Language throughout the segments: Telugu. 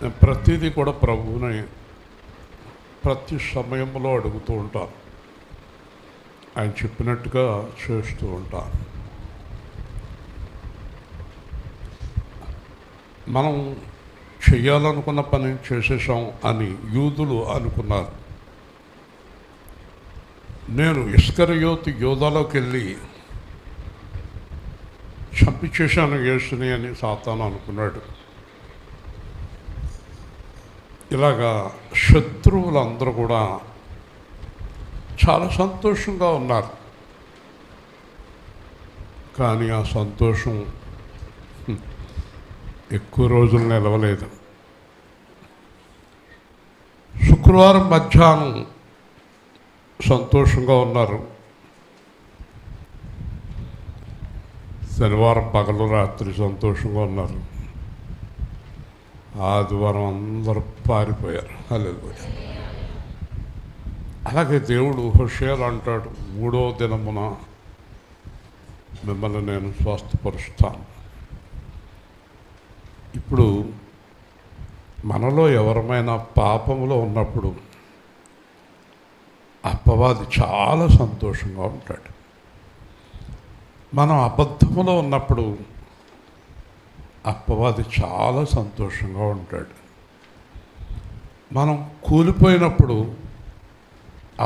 నేను ప్రతిదీ కూడా ప్రభువుని ప్రతి సమయంలో అడుగుతూ ఉంటాను. ఆయన చెప్పినట్టుగా చేస్తూ ఉంటాను. మనం చేయాలనుకున్న పని చేసేసాం అని యూదులు అనుకున్నారు. నేను ఇస్కరియోతు యోధాలోకి వెళ్ళి చంపించేశాను యేసుని అని సాతాను అనుకున్నాడు. ఇలాగా శత్రువులందరూ కూడా చాలా సంతోషంగా ఉన్నారు. కానీ ఆ సంతోషం ఎక్కువ రోజులు నిలవలేదు. శుక్రవారం మధ్యాహ్నం సంతోషంగా ఉన్నారు. శనివారం పగలు రాత్రి సంతోషంగా ఉన్నారు. ఆదివారం అందరూ పారిపోయారు. హల్లెలూయా. అలాగే దేవుడు హోషేయలో అంటాడు, 3వ దినమున మిమ్మల్ని నేను స్వస్థపరుస్తాను. ఇప్పుడు మనలో ఎవరమైనా పాపంలో ఉన్నప్పుడు అపవాది చాలా సంతోషంగా ఉంటాడు. మనం అబద్ధంలో ఉన్నప్పుడు అపవాది చాలా సంతోషంగా ఉంటాడు. మనం కూలిపోయినప్పుడు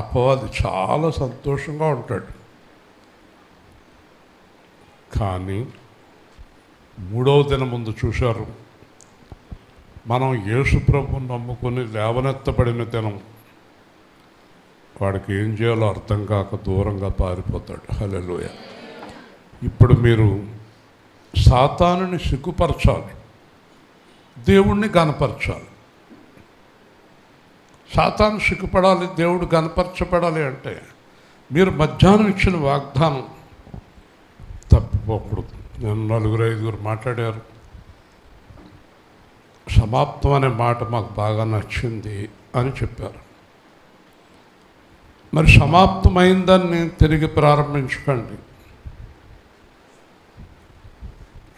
అపవాది చాలా సంతోషంగా ఉంటాడు. కానీ 3వ దినం ముందు చూశారు, మనం యేసు ప్రభువుని నమ్ముకొని లేవనెత్తబడిన దినం వాడికి ఏం చేయాలో అర్థం కాక దూరంగా పారిపోతాడు. హల్లెలూయా. ఇప్పుడు మీరు సాతానుని సిగ్గుపరచాలి, దేవుణ్ణి గనపరచాలి. సాతాను సిగ్గుపడాలి, దేవుడు గనపరచబడాలి అంటే మీరు మధ్యాహ్నం ఇచ్చిన వాగ్దానం తప్పిపోకూడదు. నేను 4-5 మాట్లాడారు. సమాప్తం అనే మాట మాకు బాగా నచ్చింది అని చెప్పారు. మరి సమాప్తమైందాన్ని తిరిగి ప్రారంభించకండి.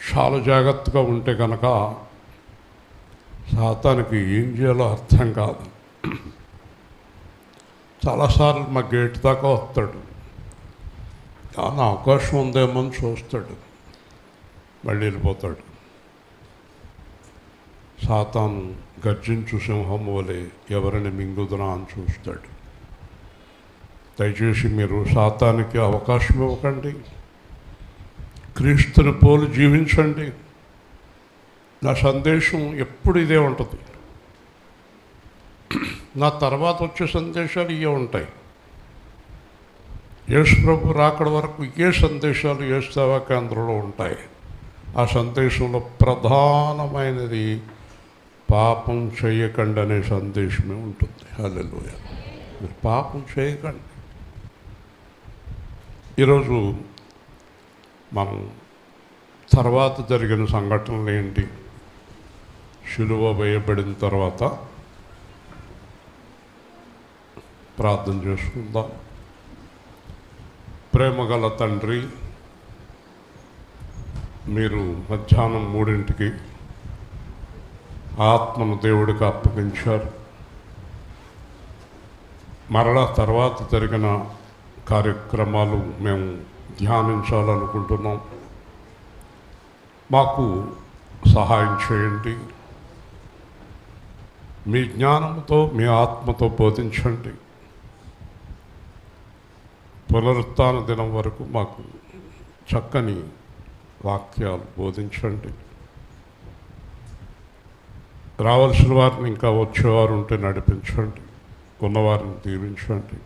చాలా జాగ్రత్తగా ఉంటే కనుక సాతానికి ఏం చేయాలో అర్థం కాదు. చాలాసార్లు మా గేట్ దాకా వస్తాడు, కానీ అవకాశం ఉందేమో అని చూస్తాడు, మళ్ళీ వెళ్ళిపోతాడు. సాతాను గర్జించు సింహం వలె ఎవరిని మింగుదునా అని చూస్తాడు. దయచేసి మీరు సాతానికి అవకాశం ఇవ్వకండి. క్రీస్తుని పోలి జీవించండి. నా సందేశం ఎప్పుడు ఇదే ఉంటుంది. నా తర్వాత వచ్చే సందేశాలు ఇవే ఉంటాయి. యేసు ప్రభు రాకడ వరకు ఏ సందేశాలు యేసు సేవా కేంద్రంలో ఉంటాయి. ఆ సందేశంలో ప్రధానమైనది పాపం చేయకండి అనే సందేశమే ఉంటుంది. హల్లెలూయా. మీరు పాపం చేయకండి. ఈరోజు మనం తర్వాత జరిగిన సంఘటనలు ఏంటి? శిలువ వేయబడిన తర్వాత ప్రార్థన చేసుకుందాం. ప్రేమగల తండ్రి, మీరు మధ్యాహ్నం 3ంటికి ఆత్మను దేవుడికి అప్పగించారు. మరలా తర్వాత జరిగిన కార్యక్రమాలు మేము ధ్యానించాలనుకుంటున్నాం. మాకు సహాయం చేయండి. మీ జ్ఞానంతో, మీ ఆత్మతో బోధించండి. పునరుత్థాన దినం వరకు మాకు చక్కని వాక్యాలు బోధించండి. రావాల్సిన వారిని, ఇంకా వచ్చేవారు ఉంటే నడిపించండి. ఉన్నవారిని దీవించండి.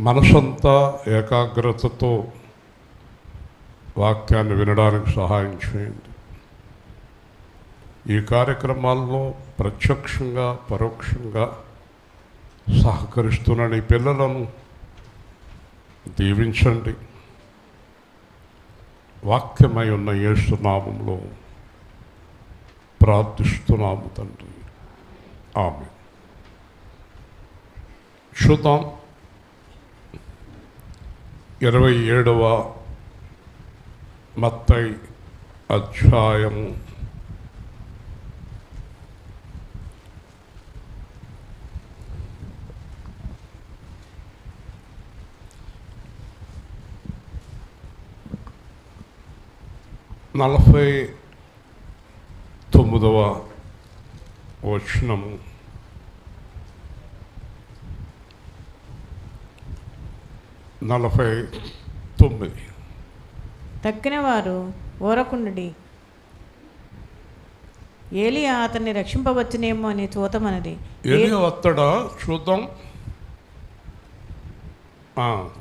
మనసంతా ఏకాగ్రతతో వాక్యాన్ని వినడానికి సహాయం చేయండి. ఈ కార్యక్రమాల్లో ప్రత్యక్షంగా పరోక్షంగా సహకరిస్తున్న నీ పిల్లలను దీవించండి. వాక్యమై ఉన్న యేసు నామములో ప్రార్థిస్తున్నాము తండ్రి. ఆమేన్. చూద్దాం 27వ మత్తయి అధ్యాయము 49వ వచనము. తక్కిన వారు ఊరకుండుడి, ఏలియా అతన్ని రక్షింపవచ్చునేమో అని చూతమన్నది. ఏలియా వస్తాడా చూద్దాం.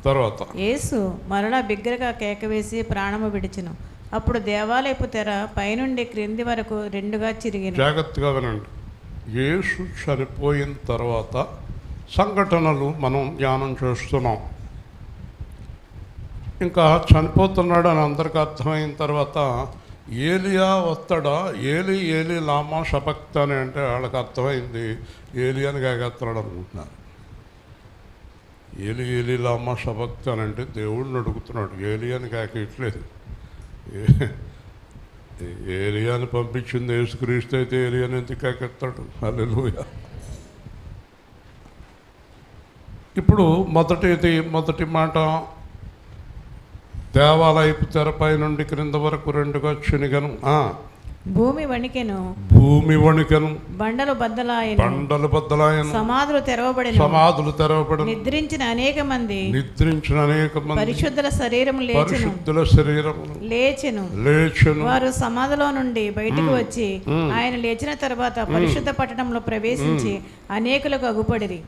తర్వాత యేసు మరలా బిగ్గరగా కేక వేసి ప్రాణము విడిచెను. అప్పుడు దేవాలయపు తెర పైనుండి క్రింది వరకు రెండుగా చిరిగిన. జాగ్రత్తగా వినండి. యేసు చనిపోయిన తర్వాత సంఘటనలు మనం ధ్యానం చేస్తున్నాం. ఇంకా చనిపోతున్నాడు అని అందరికీ అర్థమైన తర్వాత ఏలియా వస్తాడా, ఏలి ఏలి లామా షబక్తాని అంటే వాళ్ళకి అర్థమైంది ఏలియాని కాగేస్తున్నాడు అనుకుంటున్నారు. ఏలి ఏలి లామా షబక్తాని అంటే దేవుడిని అడుగుతున్నాడు, ఏలియాని కాకేయట్లేదు. ఏలియాని పంపించింది యేసుక్రీస్తు అయితే ఏలియాని ఎందుకు కాకెత్తాడు? హల్లెలూయా. ఇప్పుడు మొదటి మాట, దేవాలయపు తెరపై నుండి క్రింద వరకు రెండుగా చినిగను. భూమి వణికెను, బండలు బద్దలాయను, సమాధులు తెరవబడెను, నిద్రించిన అనేక మంది పరిశుద్ధుల శరీరము లేచెను. వారు సమాధిలో నుండి బయటకు వచ్చి ఆయన లేచిన తర్వాత పరిశుద్ధ పట్టణంలో ప్రవేశించి అనేకులకు అగుపడిరి.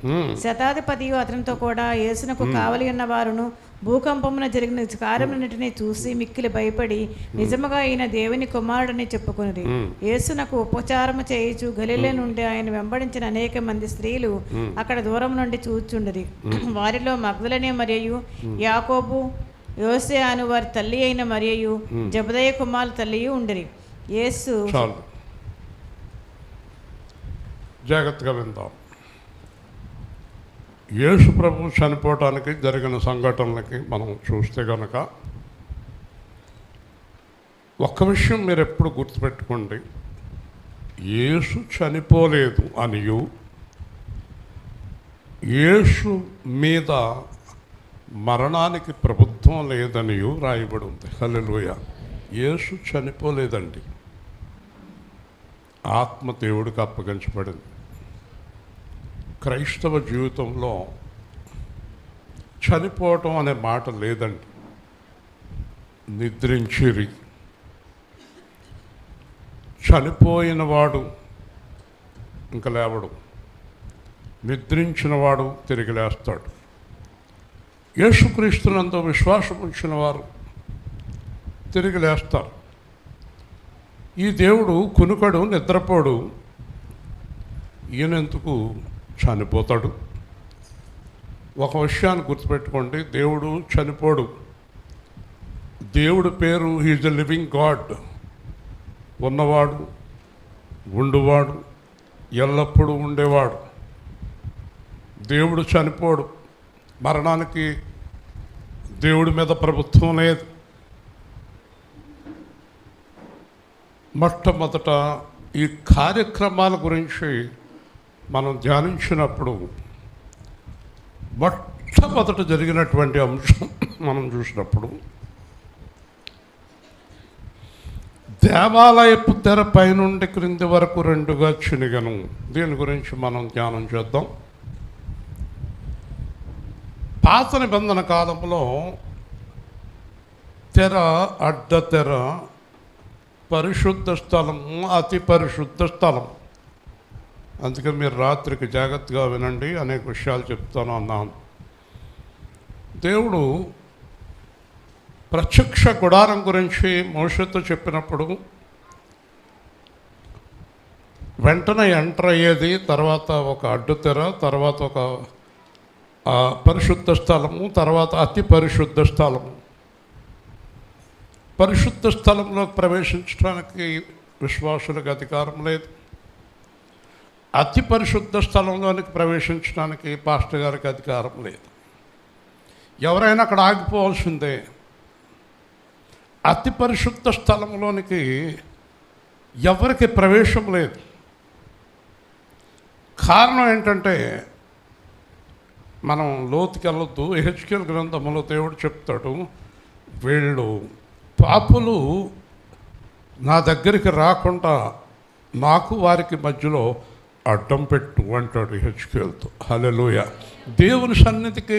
శతాధిపతియు అతనితో కూడా యేసునకు కావలి ఉన్న వారును భూకంపమున జరిగిన కార్యములన్నిటినీ చూసి మిక్కిలి భయపడి నిజముగా ఈయన దేవుని కుమారుడని చెప్పుకున్నది. యేసునకు ఉపచారము చేయుచు గలిలే నుండి ఆయన వెంబడించిన అనేక మంది స్త్రీలు అక్కడ దూరం నుండి చూచుండిరి. వారిలో మగ్దలనే మరియు యాకోబు, యోసే అను వారి తల్లి అయిన మరియు జబదయ కుమారు తల్లియు ఉండిరి. యేసు జాగ్రత్తగా విందాం. యేసు ప్రభు చనిపోవటానికి జరిగిన సంఘటనలకి మనం చూస్తే కనుక ఒక్క విషయం మీరు ఎప్పుడు గుర్తుపెట్టుకోండి. యేసు చనిపోలేదు అనియు, యేసు మీద మరణానికి ప్రభుత్వం లేదనియు రాయబడి ఉంది. హల్లెలూయా. యేసు చనిపోలేదండి, ఆత్మ దేవుడికి అప్పగించబడింది. క్రైస్తవ జీవితంలో చనిపోవటం అనే మాట లేదండి. నిద్రించిరి. చనిపోయిన వాడు ఇంకా లేవడు, నిద్రించిన వాడు తిరిగి లేస్తాడు. యేసుక్రీస్తునందు విశ్వాసం ఉంచిన వారు తిరిగి లేస్తారు. ఈ దేవుడు కునుకడు, నిద్రపోడు. ఈయనెందుకు చనిపోతాడు? ఒక విషయాన్ని గుర్తుపెట్టుకోండి, దేవుడు చనిపోడు. దేవుడి పేరు హీజ్ ఎ లివింగ్ గాడ్. ఉన్నవాడు, ఉండువాడు, ఎల్లప్పుడూ ఉండేవాడు. దేవుడు చనిపోడు. మరణానికి దేవుడి మీద ప్రభుత్వం లేదు. మొట్టమొదట ఈ కార్యక్రమాల గురించి మనం ధ్యానించినప్పుడు మొట్టమొదట జరిగినటువంటి అంశం మనం చూసినప్పుడు దేవాలయపు తెర పైనుండి క్రింది వరకు రెండుగా చినిగను. దీని గురించి మనం ధ్యానం చేద్దాం. పాత నిబంధన కాలంలో తెర, అడ్డ తెర, పరిశుద్ధ స్థలము, అతి పరిశుద్ధ స్థలం. అందుకే మీరు రాత్రికి జాగ్రత్తగా వినండి, అనేక విషయాలు చెప్తాను అన్నాను. దేవుడు ప్రత్యక్ష గుడారం గురించి మోషేతో చెప్పినప్పుడు వెంటనే ఎంటర్ అయ్యేది, తర్వాత ఒక అడ్డుతెర, తర్వాత ఒక పరిశుద్ధ స్థలము, తర్వాత అతి పరిశుద్ధ స్థలము. పరిశుద్ధ స్థలంలోకి ప్రవేశించడానికి విశ్వాసులకు అధికారం లేదు. అతి పరిశుద్ధ స్థలంలోనికి ప్రవేశించడానికి పాస్టర్ గారికి అధికారం లేదు. ఎవరైనా అక్కడ ఆగిపోవాల్సిందే. అతి పరిశుద్ధ స్థలంలోనికి ఎవరికి ప్రవేశం లేదు. కారణం ఏంటంటే, మనం లోతుకి వెళ్ళొద్దు. హెచ్కేల్ గ్రంథంలో దేవుడు చెప్తాడు, వీళ్ళు పాపులు నా దగ్గరికి రాకుండా నాకు వారికి మధ్యలో అడ్డం పెట్టు అంటాడు హెచ్కేల్తో. హల్లెలూయ. దేవుని సన్నిధికి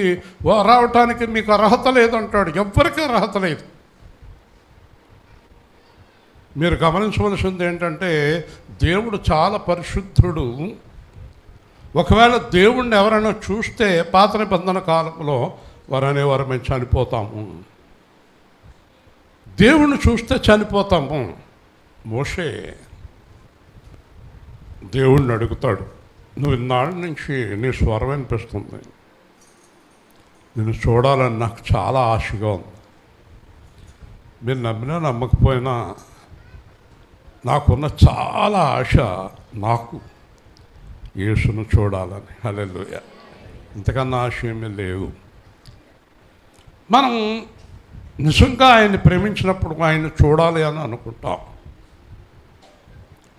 రావటానికి మీకు అర్హత లేదంటాడు. ఎవ్వరికీ అర్హత లేదు. మీరు గమనించవలసింది ఏంటంటే దేవుడు చాలా పరిశుద్ధుడు. ఒకవేళ దేవుణ్ణి ఎవరైనా చూస్తే పాత నిబంధన కాలంలో వారు అనేవారు మేము చనిపోతాము, దేవుణ్ణి చూస్తే చనిపోతాము. మోషే దేవుణ్ణి అడుగుతాడు, నువ్వు ఇన్నాళ్ళ నుంచి నీ స్వరం వినిపిస్తుంది, నిన్ను చూడాలని నాకు చాలా ఆశగా ఉంది. మీరు నమ్మినా నమ్మకపోయినా నాకున్న చాలా ఆశ నాకు యేసును చూడాలని. హల్లెలూయా. ఇంతకన్నా ఆశ ఏమీ లేవు. మనం నిజంగా ఆయన్ని ప్రేమించినప్పుడు ఆయన్ని చూడాలి అని అనుకుంటాం.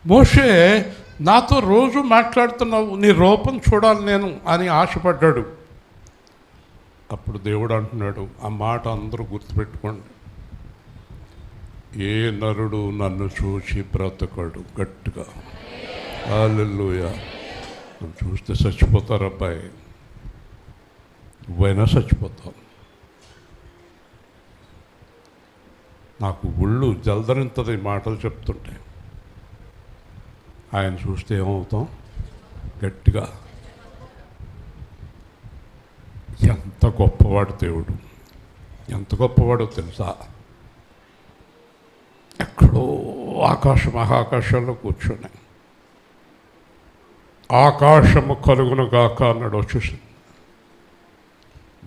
మోషే నాతో రోజు మాట్లాడుతున్నావు, నీ రూపం చూడాలి నేను అని ఆశపడ్డాడు. అప్పుడు దేవుడు అంటున్నాడు, ఆ మాట అందరూ గుర్తుపెట్టుకోండి, ఏ నరుడు నన్ను చూసి బ్రతకడు. గట్టిగా హల్లెలూయా. నువ్వు చూస్తే చచ్చిపోతారు అబ్బాయి, నువ్వైనా చచ్చిపోతావు. నాకు ఒళ్ళు జల్దరింతది మాటలు చెప్తుంటే. ఆయన చూస్తే ఏమవుతాం? గట్టిగా. ఎంత గొప్పవాడు దేవుడు, ఎంత గొప్పవాడో తెలుసా? ఎక్కడో మహాకాశాల్లో కూర్చొని ఆకాశము కలుగునుగాక అన్నాడు వచ్చేసింది,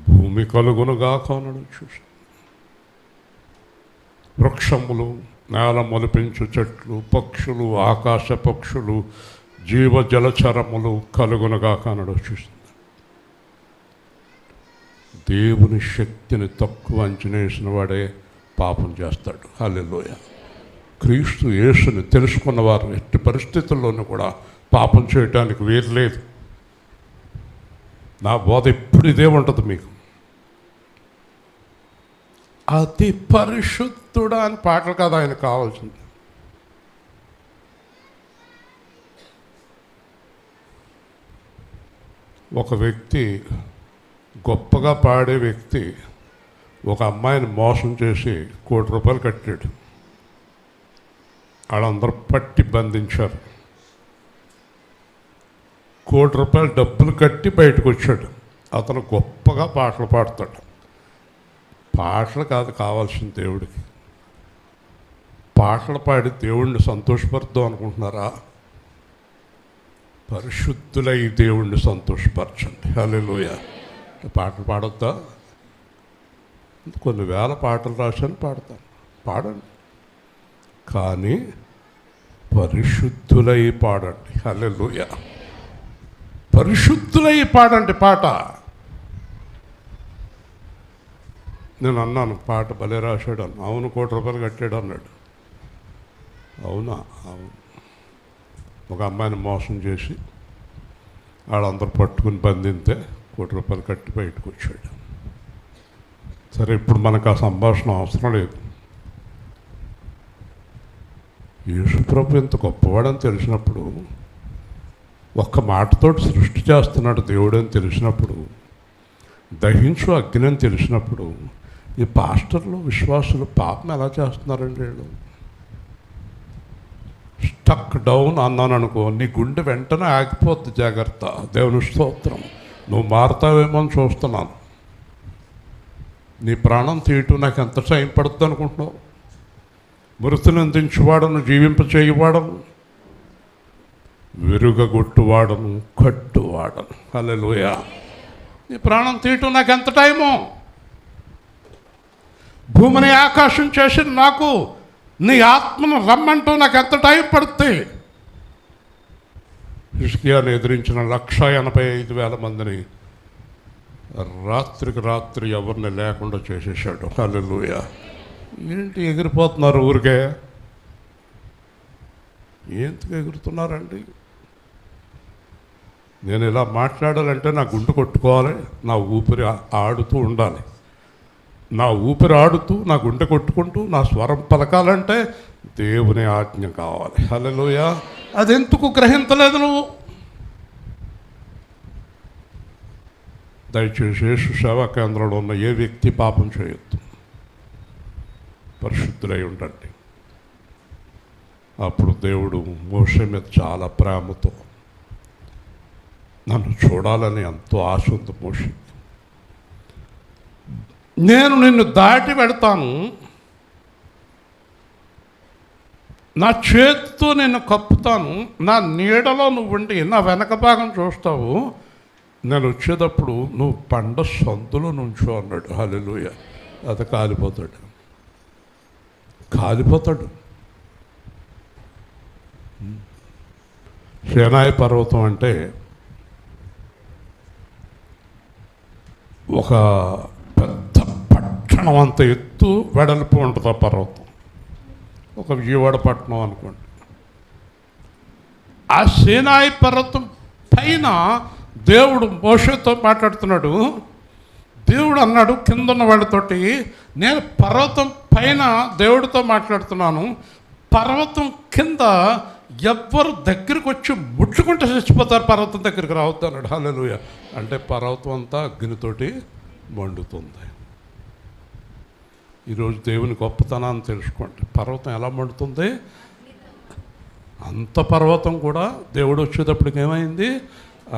భూమి కలుగునుగాక అన్నాడు వచ్చేసింది. వృక్షములు, నేల మొలిపించు చెట్లు, పక్షులు, ఆకాశ పక్షులు, జీవ జలచరములు కలుగునుగాక అన్నాడు వచ్చేసింది. దేవుని శక్తిని తక్కువ అంచనా వేసిన వాడే పాపం చేస్తాడు. హల్లెలూయా. క్రీస్తు యేసుని తెలుసుకున్నవారు ఎట్టి పరిస్థితుల్లోనూ కూడా పాపం చేయటానికి వీలు లేదు. నా బోధ ఎప్పుడు ఇదే ఉంటుంది మీకు. అతి పరిశుద్ధుడా అని పాటలు కాదు ఆయన కావాల్సింది. ఒక వ్యక్తి, గొప్పగా పాడే వ్యక్తి, ఒక అమ్మాయిని మోసం చేసి ₹1,00,00,000 కట్టాడు. వాళ్ళందరూ పట్టి బంధించారు. ₹1,00,00,000 డబ్బులు కట్టి బయటకు వచ్చాడు. అతను గొప్పగా పాటలు పాడతాడు. పాటలు కాదు కావాల్సిన దేవుడికి. పాటలు పాడి దేవుణ్ణి సంతోషపరుద్దాం అనుకుంటున్నారా? పరిశుద్ధులై దేవుణ్ణి సంతోషపరచండి. హల్లెలూయా. పాటలు పాడొద్దా? కొన్ని వేల పాటలు రాశాను, పాడతాను, పాడండి. కానీ పరిశుద్ధులై పాడండి. హల్లెలూయా. పరిశుద్ధులై పాడండి పాట. నేను అన్నాను, పాట భలే రాశాడు అన్న. అవును, ₹1,00,00,000 కట్టాడు అన్నాడు. అవునా? అవును. ఒక అమ్మాయిని మోసం చేసి వాళ్ళందరూ పట్టుకుని బంధింతే ₹1,00,00,000 కట్టి బయటకు వచ్చాడు. సరే, ఇప్పుడు మనకు ఆ సంభాషణ అవసరం లేదు. యేసుప్రభు ఎంత గొప్పవాడని తెలిసినప్పుడు, ఒక్క మాటతోటి సృష్టి చేస్తున్నాడు దేవుడని తెలిసినప్పుడు, దహించు అగ్ని అని తెలిసినప్పుడు, ఈ పాస్టర్లు, విశ్వాసులు పాపం ఎలా చేస్తున్నారండి? వీళ్ళు స్టక్ డౌన్ అన్నాను అనుకో, నీ గుండె వెంటనే ఆగిపోద్ది. జాగ్రత్త. దేవుని స్తోత్రం. నువ్వు మారుతావేమో అని చూస్తున్నాను. నీ ప్రాణం తీయటం నాకు ఎంత టైం పడుతుంది అనుకుంటున్నావు? మృతులను అందించువాడను, జీవింపచేయువాడను, విరుగగొట్టువాడను, కట్టువాడను. హల్లెలూయా. నీ ప్రాణం తీయటం నాకు ఎంత టైము? భూమిని ఆకాశం చేసి నాకు నీ ఆత్మను రమ్మంటూ నాకు ఎంత టైం పడుతుంది? హిజ్కియాను ఎదిరించిన 1,85,000 మందిని రాత్రికి రాత్రి ఎవరిని లేకుండా చేసేసాడు. హల్లెలూయా. ఏంటి ఎగిరిపోతున్నారు ఊరికే? ఎందుకు ఎగురుతున్నారండి? నేను ఇలా మాట్లాడాలంటే నా గుండు కొట్టుకోవాలి, నా ఊపిరి ఆడుతూ ఉండాలి. నా ఊపిరాడుతూ నా గుండె కొట్టుకుంటూ నా స్వరం పలకాలంటే దేవుని ఆజ్ఞ కావాలి. హల్లెలూయా. అదెందుకు గ్రహించలేదు నువ్వు? దయచేసి యేసు సేవా కేంద్రంలో ఉన్న ఏ వ్యక్తి పాపం చేయొద్దు, పరిశుద్ధులై ఉండండి. అప్పుడు దేవుడు మోషే మీద చాలా ప్రేమతో, నన్ను చూడాలని ఎంతో ఆశ ఉంది మోషే, నేను నిన్ను దాటి పెడతాను, నా చేతితో నిన్ను కప్పుతాను, నా నీడలో నువ్వు ఉండి నా వెనక భాగం చూస్తావు, నేను వచ్చేటప్పుడు నువ్వు పండ సందులో నుంచో అన్నాడు. హల్లెలూయా. అది కాలిపోతాడు. సీనాయి పర్వతం అంటే ఒక పెద్ద పట్టణం అంత ఎత్తు వెడల్పు ఉంటుంది ఆ పర్వతం. ఒక విజయవాడ పట్టణం అనుకోండి. ఆ సీనాయి పర్వతం పైన దేవుడు మోషేతో మాట్లాడుతున్నాడు. దేవుడు అన్నాడు కింద వాళ్ళతోటి, నేను పర్వతం పైన దేవుడితో మాట్లాడుతున్నాను, పర్వతం కింద ఎవ్వరు దగ్గరికి వచ్చి ముట్టుకుంటే చచ్చిపోతారు, పర్వతం దగ్గరికి రావద్దు అన్నాడు. హల్లెలూయా. అంటే పర్వతం అంతా అగ్నితోటి మండుతుంది. ఈరోజు దేవుని గొప్పతనాన్ని తెలుసుకోండి. పర్వతం ఎలా మండుతుంది? అంత పర్వతం కూడా దేవుడు వచ్చేటప్పటికి ఏమైంది?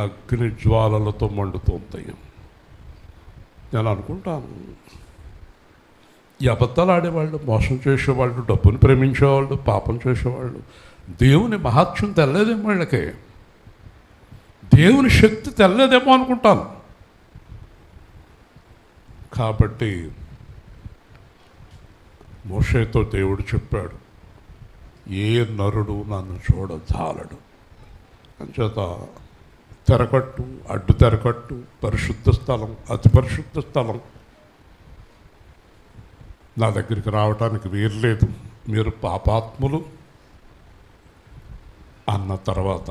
అగ్ని జ్వాలలతో మండుతుంది. నేను అనుకుంటాను, ఈ అబద్ధాలు ఆడేవాళ్ళు, మోసం చేసేవాళ్ళు, డబ్బుని ప్రేమించేవాళ్ళు, పాపం చేసేవాళ్ళు, దేవుని మహత్యం తెల్లదేమో, వీళ్ళకి దేవుని శక్తి తెల్లదేమో అనుకుంటాను. కాబట్టి మోషేతో దేవుడు చెప్పాడు, ఏ నరుడు నన్ను చూడజాలడు. అంచేత తెరకట్టు, అడ్డు తెరకట్టు, పరిశుద్ధ స్థలం, అతి పరిశుద్ధ స్థలం నా దగ్గరికి రావడానికి వీర్లేదు, మీరు పాపాత్ములు అన్న తర్వాత,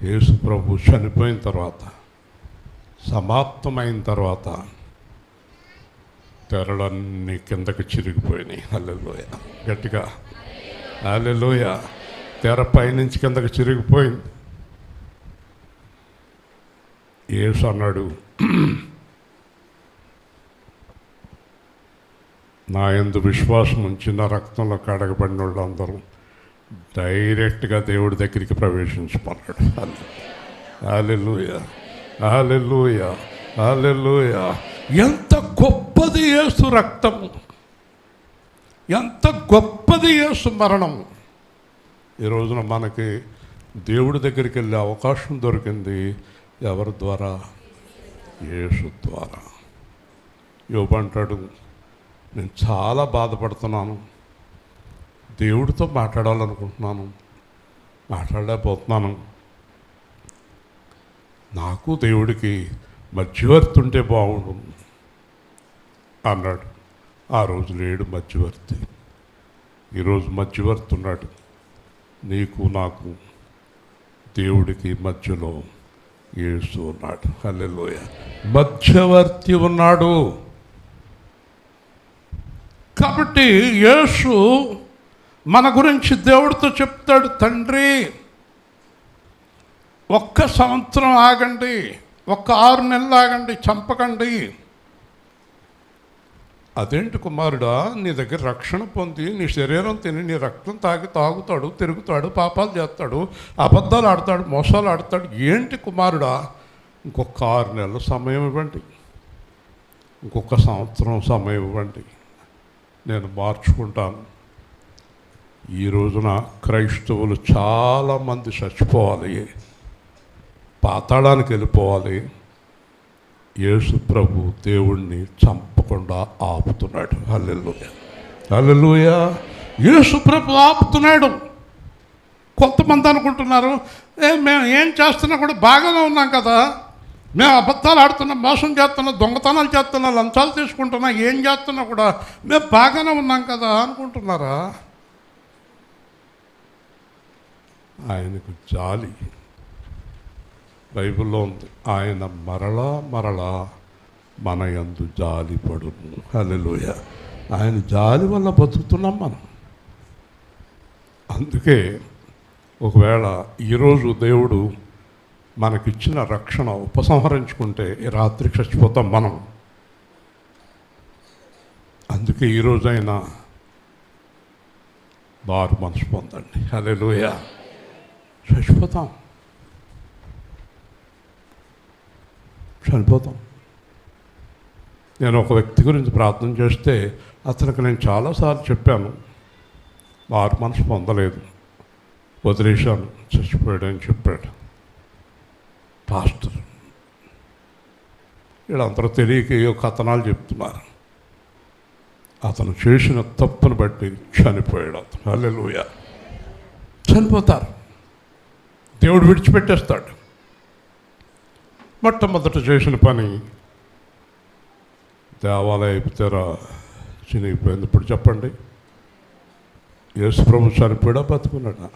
యేసు ప్రభు చనిపోయిన తర్వాత, సమాప్తమైన తర్వాత తెరలన్నీ కిందకి చిరిగిపోయినాయి. హల్లెలూయా. గట్టిగా హల్లెలూయా. తెర పైనుంచి కిందకి చిరిగిపోయింది. యేసు అన్నాడు, నా యందు విశ్వాసం ఉంచి నా రక్తంలో కడగబడిన వాళ్ళందరూ డైరెక్ట్గా దేవుడి దగ్గరికి ప్రవేశించమన్నాడు. హల్లెలూయా. హల్లెలూయా. హల్లెలూయా. ఎంత గొప్పది యేసు రక్తము, ఎంత గొప్పది యేసు మరణము. ఈ రోజున మనకి దేవుడి దగ్గరికి వెళ్ళే అవకాశం దొరికింది. ఎవరి ద్వారా? యేసు ద్వారా. యోబు అంటాడు, నేను చాలా బాధపడుతున్నాను, దేవుడితో మాట్లాడాలనుకుంటున్నాను, మాట్లాడలేకపోతున్నాను, నాకు దేవుడికి మధ్యవర్తి ఉంటే బాగుండు అన్నాడు. ఆ రోజు లేడు మధ్యవర్తి. ఈరోజు మధ్యవర్తి ఉన్నాడు. నీకు నాకు దేవుడికి మధ్యలో యేసు ఉన్నాడు. హల్లెలూయా. మధ్యవర్తి ఉన్నాడు. కాబట్టి యేసు మన గురించి దేవుడితో చెప్తాడు, తండ్రి 1 సంవత్సరం ఆగండి, 6 నెలలు ఆగండి, చంపకండి. అదేంటి కుమారుడా, నీ దగ్గర రక్షణ పొంది నీ శరీరం తిని నీ రక్తం తాగుతాడు, తిరుగుతాడు, పాపాలు చేస్తాడు, అబద్ధాలు ఆడతాడు, మోసాలు ఆడతాడు, ఏంటి కుమారుడా? ఇంకొక 6 నెలలు సమయం ఇవ్వండి, ఇంకొక సంవత్సరం సమయం ఇవ్వండి, నేను మార్చుకుంటాను. ఈ రోజున క్రైస్తవులు చాలామంది చచ్చిపోవాలి, పాతాళానికి వెళ్ళిపోవాలి. యేసు ప్రభు దేవుణ్ణి చంపకుండా ఆపుతున్నాడు. హల్లెలూయా. హల్లెలూయా. యేసు ప్రభు ఆపుతున్నాడు. కొంతమంది అనుకుంటున్నారు, మేము ఏం చేస్తున్నా కూడా బాగానే ఉన్నాం కదా, మేము అబద్ధాలు ఆడుతున్నాం, మోసం చేస్తున్నాం, దొంగతనాలు చేస్తున్నాం, లంచాలు తీసుకుంటున్నాం, ఏం చేస్తున్నా కూడా మేము బాగానే ఉన్నాం కదా అనుకుంటున్నారా? ఆయనకు జాలి బైబిల్లో ఉంది. ఆయన మరలా మన యందు జాలిపడును. హల్లెలూయా. ఆయన జాలి వల్ల బతుకుతున్నాం మనం. అందుకే ఒకవేళ ఈరోజు దేవుడు మనకిచ్చిన రక్షణ ఉపసంహరించుకుంటే ఈ రాత్రి చచ్చిపోతాం మనం. అందుకే ఈరోజైనా మారు మనసు పొందండి. హల్లెలూయా. చచ్చిపోతాం, చనిపోతాం. నేను ఒక వ్యక్తి గురించి ప్రార్థన చేస్తే అతనికి నేను చాలాసార్లు చెప్పాను, మారు మనసు పొందలేదు, వదిలేశాను, చచ్చిపోయాడని చెప్పాడు. పాస్టర్ వీళ్ళందరూ తెలియక ఏవో కథనాలు చెప్తున్నారు. అతను చేసిన తప్పును బట్టి చనిపోయాడు అతను. హల్లెలూయా. చనిపోతారు, దేవుడు విడిచిపెట్టేస్తాడు. మొట్టమొదట చేసిన పని దేవాలయపు తెర చినిగిపోయింది. ఇప్పుడు చెప్పండి, యేసు ప్రభు చనిపోయాడా బతుకున్నాడా?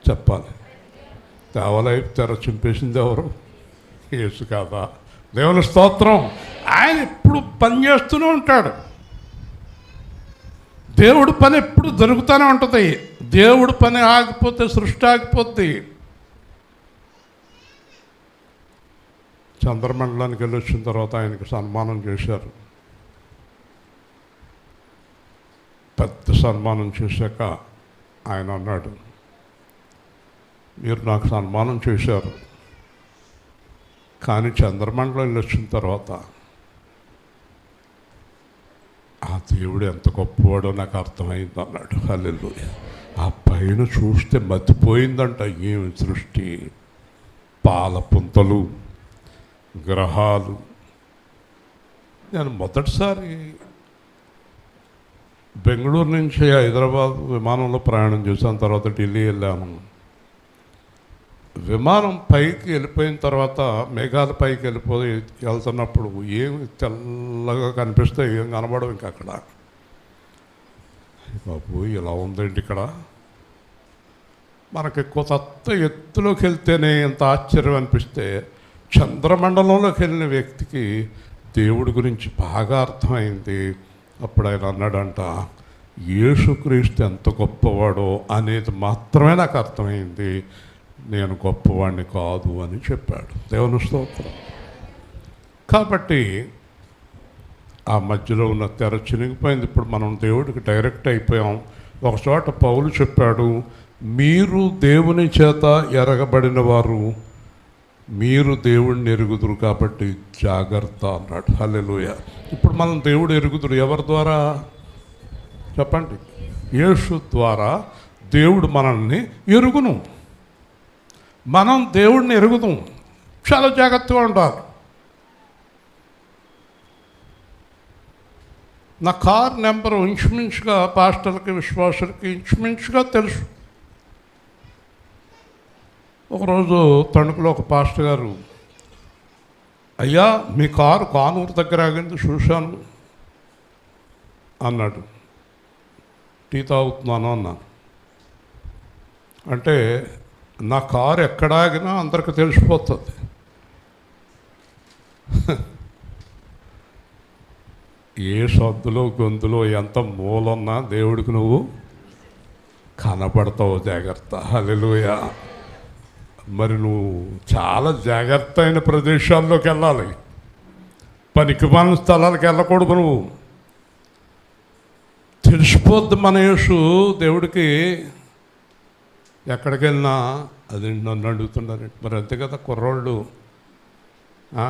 చెప్పాలి. దేవాలయపు తెర చింపేసింది ఎవరు? యేసు కాదా? దేవుని స్తోత్రం. ఆయన ఎప్పుడు పని చేస్తూనే ఉంటాడు. దేవుడి పని ఎప్పుడు జరుగుతూనే ఉంటుంది. దేవుడి పని ఆగిపోతే సృష్టి ఆగిపోద్ది. చంద్రమండలానికి వెళ్ళి వచ్చిన తర్వాత ఆయనకి సన్మానం చేశారు. పెద్ద సన్మానం చేశాక ఆయన అన్నాడు, మీరు నాకు సన్మానం చేశారు, కానీ చంద్రమండలం వెళ్ళి వచ్చిన తర్వాత ఆ దేవుడు ఎంత గొప్పవాడో నాకు అర్థమైంది అన్నాడు. హల్లెలూయా. ఆ పైన చూస్తే మతిపోయిందంట. ఏమి సృష్టి! పాల పుంతలు, గ్రహాలు. నేను మొదటిసారి బెంగళూరు నుంచి హైదరాబాద్ విమానంలో ప్రయాణం చేశాను. తర్వాత ఢిల్లీ వెళ్ళాను. విమానం పైకి వెళ్ళిపోయిన తర్వాత మేఘాల పైకి వెళ్తున్నప్పుడు ఏమి తెల్లగా కనిపిస్తాయి, ఏం కనబడవు ఇంక అక్కడ. బాబు ఇలా ఉందండి ఇక్కడ. మనకి కొత్త ఎత్తులోకి వెళ్తేనే ఎంత ఆశ్చర్యం అనిపిస్తే, చంద్రమండలంలోకి వెళ్ళిన వ్యక్తికి దేవుడి గురించి బాగా అర్థమైంది. అప్పుడు ఆయన అన్నాడంట, యేసుక్రీస్తు ఎంత గొప్పవాడో అనేది మాత్రమే నాకు అర్థమైంది, నేను గొప్పవాడిని కాదు అని చెప్పాడు. దేవుని స్తోత్రం. కాబట్టి ఆ మధ్యలో ఉన్న తెర చినిగిపోయింది. ఇప్పుడు మనం దేవుడికి డైరెక్ట్ అయిపోయాం. ఒక చోట పౌలు చెప్పాడు, మీరు దేవుని చేత ఎరగబడిన వారు, మీరు దేవుడిని ఎరుగుదురు కాబట్టి జాగ్రత్త అన్నాడు. హల్లెలూయా. ఇప్పుడు మనం దేవుడు ఎరుగుదురు ఎవరి ద్వారా చెప్పండి? యేసు ద్వారా దేవుడు మనల్ని ఎరుగును. మనం దేవుడిని ఎరుగుదాం. చాలా జాగ్రత్తగా ఉండాలి. నా కార్ నెంబరు ఇంచుమించుగా పాస్టర్కి, విశ్వాసులకి ఇంచుమించుగా తెలుసు. ఒకరోజు తణుకులో ఒక పాస్టర్ గారు, అయ్యా మీ కారు కానూరు దగ్గర ఆగింది చూశాను అన్నాడు. టీ తాగుతున్నాను అన్నాను. అంటే నా కారు ఎక్కడ ఆగినా అందరికి తెలిసిపోతుంది. ఏ సద్దులో గొంతులో ఎంత మూలన్నా దేవుడికి నువ్వు కనపడతావు. జాగ్రత్త. హల్లెలూయా. మరి నువ్వు చాలా జాగ్రత్త అయిన ప్రదేశాల్లోకి వెళ్ళాలి. పనికిమాలిన స్థలాలకు వెళ్ళకూడదు. నువ్వు తెలిసిపోద్ది మన యేసు దేవుడికి. ఎక్కడికి వెళ్ళినా అది నన్ను అడుగుతున్నారండి. మరి అంతే కదా కుర్రోళ్ళు. ఆ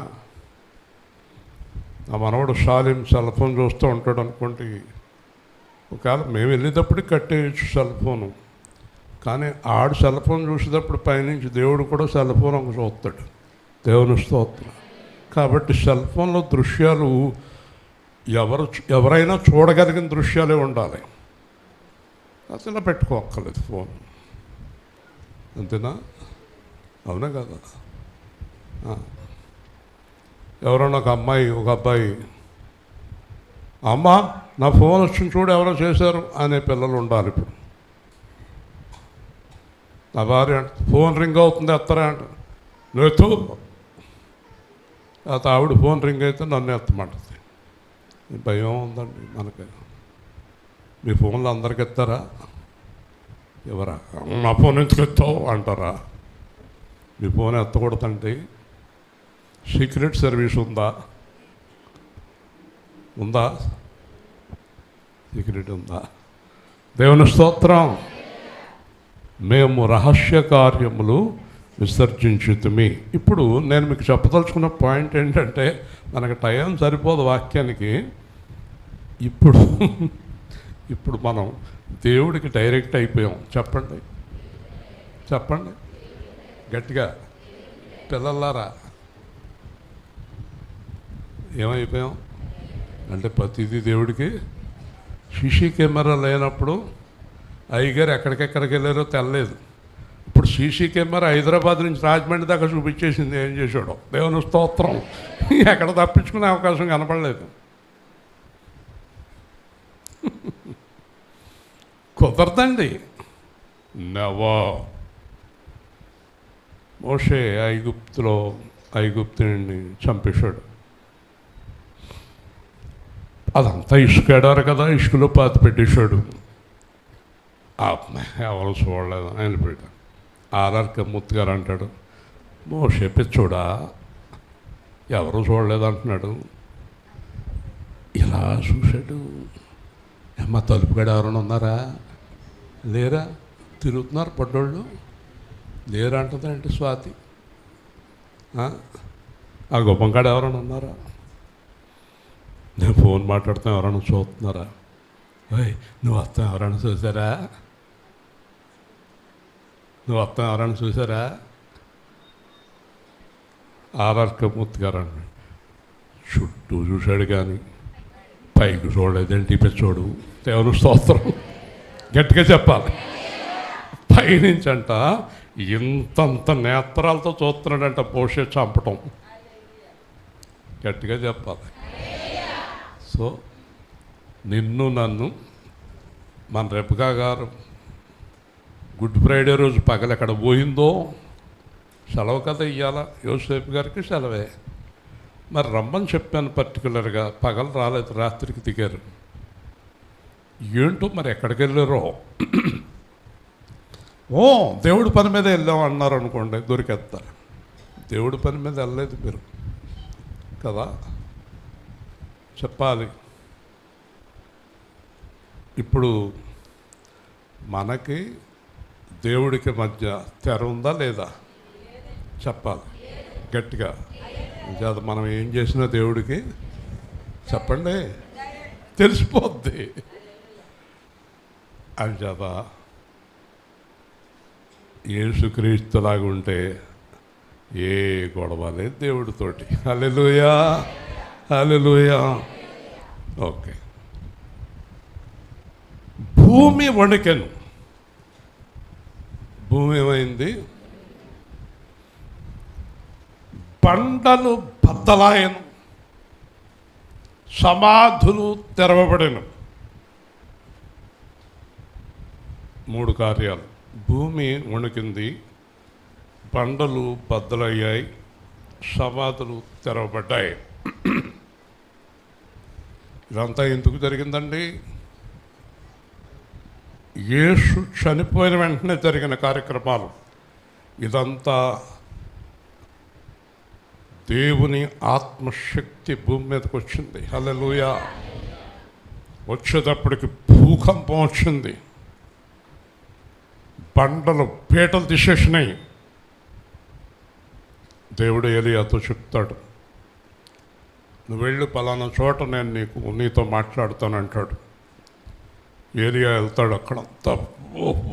మనవాడు షాలిం సెల్ ఫోన్ చూస్తూ ఉంటాడు అనుకోండి. ఒకవేళ మేము వెళ్ళేటప్పటికి కట్టేయచ్చు సెల్ ఫోను, కానీ ఆడు సెల్ ఫోన్ చూసేటప్పుడు పైనుంచి దేవుడు కూడా సెల్ ఫోన్ ఒక చూస్తాడు. దేవుని స్తోత్రం. కాబట్టి సెల్ ఫోన్లో దృశ్యాలు ఎవరైనా చూడగలిగిన దృశ్యాలే ఉండాలి. అసలు పెట్టుకోక్కర్లేదు ఫోన్. అంతేనా? అవునా కదా? ఎవరన్నా ఒక అమ్మాయి ఒక అబ్బాయి, అమ్మ నా ఫోన్ వచ్చింది చూడు ఎవరో చేశారు అనే పిల్లలు ఉండాలి. ఇప్పుడు నా భార్య అంటే ఫోన్ రింగ్ అవుతుంది ఎత్తరా అంటే నువ్వు ఆ ఆవిడ ఫోన్ రింగ్ అయితే నన్ను ఎత్తమంటుంది. భయం ఉందండి మనకి. మీ ఫోన్లో అందరికి ఎత్తారా? ఎవరా? నా ఫోన్ ఎందుకు ఎత్తావు అంటారా? మీ ఫోన్ ఎత్తకూడదండి. సీక్రెట్ సర్వీస్ ఉందా? సీక్రెట్ ఉందా? దేవుని స్తోత్రం. మేము రహస్య కార్యములు విసర్జించుతుమి. ఇప్పుడు నేను మీకు చెప్పదలుచుకున్న పాయింట్ ఏంటంటే, మనకు టైం సరిపోదు వాక్యానికి. ఇప్పుడు మనం దేవుడికి డైరెక్ట్ అయిపోయాం. చెప్పండి గట్టిగా, పిల్లలారా ఏమైపోయాం అంటే ప్రతిదీ దేవుడికి. సీసీ కెమెరా లేనప్పుడు అయ్యగారు ఎక్కడికెక్కడికి వెళ్ళారో తెల్లలేదు. ఇప్పుడు సీసీ కెమెరా హైదరాబాద్ నుంచి రాజమండ్రి దాకా చూపించేసింది. ఏం చేశాడో దేవుని స్తోత్రం. ఎక్కడ తప్పించుకునే అవకాశం కనపడలేదు. కుదరదండి. మోషే ఐగుప్తుని చంపేశాడు. అదంతా ఇసుకాడారు కదా, ఇసుకలో పాతి పెట్టేశాడు. ఎవరు చూడలేదు. ఆయన బిడ్డ ఆర్ఆర్కే మూర్తి గారు అంటాడు, మోషే పిచ్చోడా, ఎవరు చూడలేదు అంటున్నాడు. ఇలా చూశాడు. అమ్మ తలుపు గడ ఎవరైనా ఉన్నారా? లేరా? తిరుగుతున్నారు పడ్డోళ్ళు. లేరా అంటుందంటే స్వాతి. ఆ గొప్పం కాడ ఎవరైనా ఉన్నారా? నేను ఫోన్ మాట్లాడుతాను, ఎవరైనా చూస్తున్నారా? నువ్వు వస్తాం ఎవరైనా చూసారా? ఆర్ఆర్కే మూర్తి గారు అన్నాడు. చుట్టూ చూశాడు కానీ పైకి చూడలేదేంటి పిచ్చోడు. దేవుని స్తోత్రం. గట్టిగా చెప్పాలి. పైనుంచంట ఇంతంత నేత్రాలతో చూస్తున్నాడంట మోషే చంపటం. గట్టిగా చెప్పాలి. సో నిన్ను నన్ను మన రెబకా గారు గుడ్ ఫ్రైడే రోజు పగలు ఎక్కడ పోయిందో సెలవు కదా ఇయ్యాల. యోసేపు గారికి సెలవే. మరి రమ్మని చెప్పాను పర్టికులర్గా. పగలు రాలేదు, రాత్రికి దిగారు. ఏంటో మరి ఎక్కడికి వెళ్ళారో. దేవుడి పని మీద వెళ్ళాం అన్నారు అనుకోండి, దొరికేస్తారు. దేవుడి పని మీద వెళ్ళలేదు మీరు కదా, చెప్పాలి. ఇప్పుడు మనకి దేవుడికి మధ్య తెర ఉందా లేదా? చెప్పాలి గట్టిగా. అది మనం ఏం చేసినా దేవుడికి చెప్పండి తెలిసిపోద్ది. అని చేత యేసుక్రీస్తులాగా ఉంటే ఏ గొడవ లేదు దేవుడితోటి. హల్లెలూయా, హల్లెలూయా. ఓకే. భూమి వణికెను. భూమి ఏమైంది? బండలు బద్దలాయను, సమాధులు తెరవబడెను. 3 కార్యాలు. భూమి వణికింది, బండలు బద్దలయ్యాయి, సమాధులు తెరవబడ్డాయి. ఇదంతా ఎందుకు జరిగిందండి? యేసు చనిపోయిన వెంటనే జరిగిన కార్యక్రమాలు. ఇదంతా దేవుని ఆత్మశక్తి భూమి మీదకి వచ్చింది. హల్లెలూయా. వచ్చేటప్పటికి భూకంపం వచ్చింది. బండలు పీటలు తీసేసినాయి. దేవుడు ఏలీయాతో చెప్తాడు, నువ్వు వెళ్ళు పలానా చోట నేను నీతో మాట్లాడుతానంటాడు. ఏలియా వెళ్తాడు. అక్కడంతా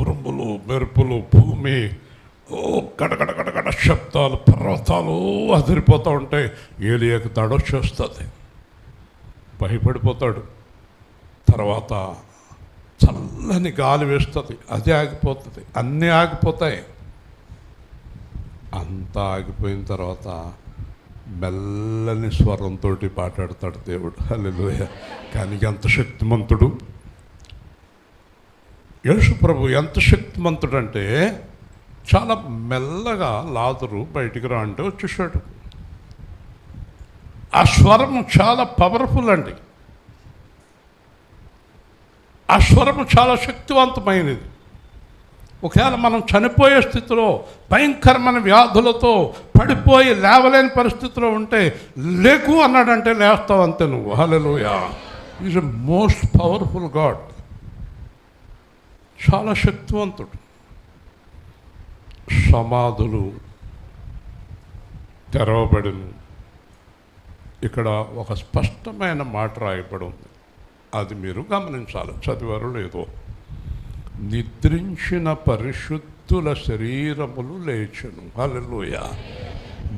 ఉరుములు, మెరుపులు, భూమి గడగడ శబ్దాలు, పర్వతాలు అదిరిపోతూ ఉంటాయి. ఏలియాకి దడొచ్చేస్తుంది, భయపడిపోతాడు. తర్వాత చల్లని గాలి వేస్తుంది, అది ఆగిపోతుంది, అన్నీ ఆగిపోతాయి. అంతా ఆగిపోయిన తర్వాత మెల్లని స్వరంతో మాట్లాడతాడు దేవుడు. హల్లెలూయా. కానీ ఎంత శక్తిమంతుడు యేసు ప్రభు! ఎంత శక్తిమంతుడు అంటే చాలా మెల్లగా లాజరు బయటికి రా అంటే వచ్చేసాడు. ఆ స్వరము చాలా పవర్ఫుల్ అండి. ఆ స్వరము చాలా శక్తివంతమైనది. ఒకవేళ మనం చనిపోయే స్థితిలో భయంకరమైన వ్యాధులతో పడిపోయి లేవలేని పరిస్థితిలో ఉంటే లేకు అన్నాడంటే లేస్తావు అంతే నువ్వు. Hallelujah. Is a most powerful God. చాలా శక్తివంతుడు. సమాధులు తెరవబడిను. ఇక్కడ ఒక స్పష్టమైన మాట రాయబడి ఉంది. అది మీరు గమనించాలి, చదివారు లేదో. నిద్రించిన పరిశుద్ధుల శరీరములు లేచెను. హల్లెలూయా.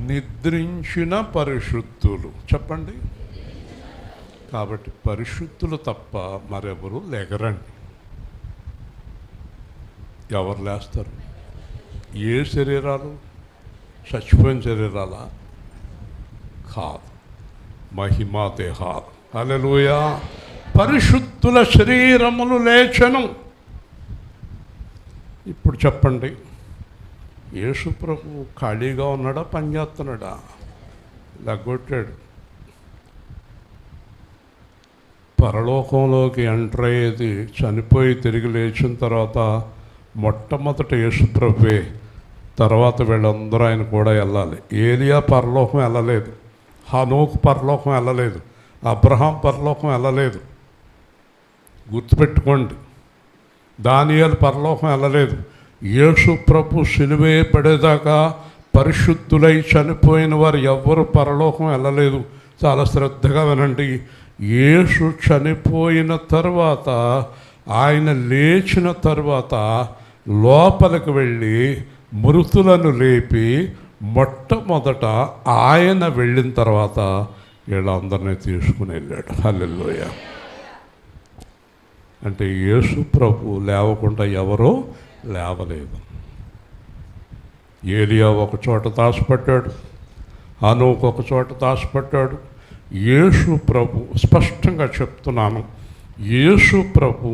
నిద్రించిన పరిశుద్ధులు చెప్పండి. కాబట్టి పరిశుద్ధులు తప్ప మరెవరు లేగరండి. ఎవరు లేస్తారు? ఏ శరీరాలు? చచ్చిపోయిన శరీరాలా? కాదు, మహిమా దేహాలు. హల్లెలూయా. పరిశుద్ధుల శరీరములు లేచెను. ఇప్పుడు చెప్పండి, యేసు ప్రభు ఖాళీగా ఉన్నాడా, పనిచేస్తున్నాడా? లగ్గొట్టాడు. పరలోకంలోకి ఎంటర్ అయ్యేది చనిపోయి తిరిగి లేచిన తర్వాత మొట్టమొదట యేసు ప్రభువే. తర్వాత వీళ్ళందరూ ఆయన కూడా వెళ్ళాలి. ఏలియా పరలోకం వెళ్ళలేదు, హనోకు పరలోకం వెళ్ళలేదు, అబ్రహాం పరలోకం వెళ్ళలేదు. గుర్తుపెట్టుకోండి. దానియేలు పరలోకం వెళ్ళలేదు. యేసు ప్రభు సిలువే పడేదాకా పరిశుద్ధులై చనిపోయిన వారు ఎవ్వరు పరలోకం వెళ్ళలేదు. చాలా శ్రద్ధగా వినండి. యేసు చనిపోయిన తర్వాత, ఆయన లేచిన తర్వాత లోపలికి వెళ్ళి మృతులను లేపి మొట్టమొదట ఆయన వెళ్ళిన తర్వాత వీళ్ళందరినీ తీసుకుని వెళ్ళాడు. హల్లెలూయా. అంటే యేసు ప్రభు లేవకుండా ఎవరో లేవలేదు. ఏలియా ఒక చోట దాచిపడ్డాడు, హనోకు ఒక చోట దాచిపడ్డాడు. యేసు ప్రభు, స్పష్టంగా చెప్తున్నాను, యేసు ప్రభు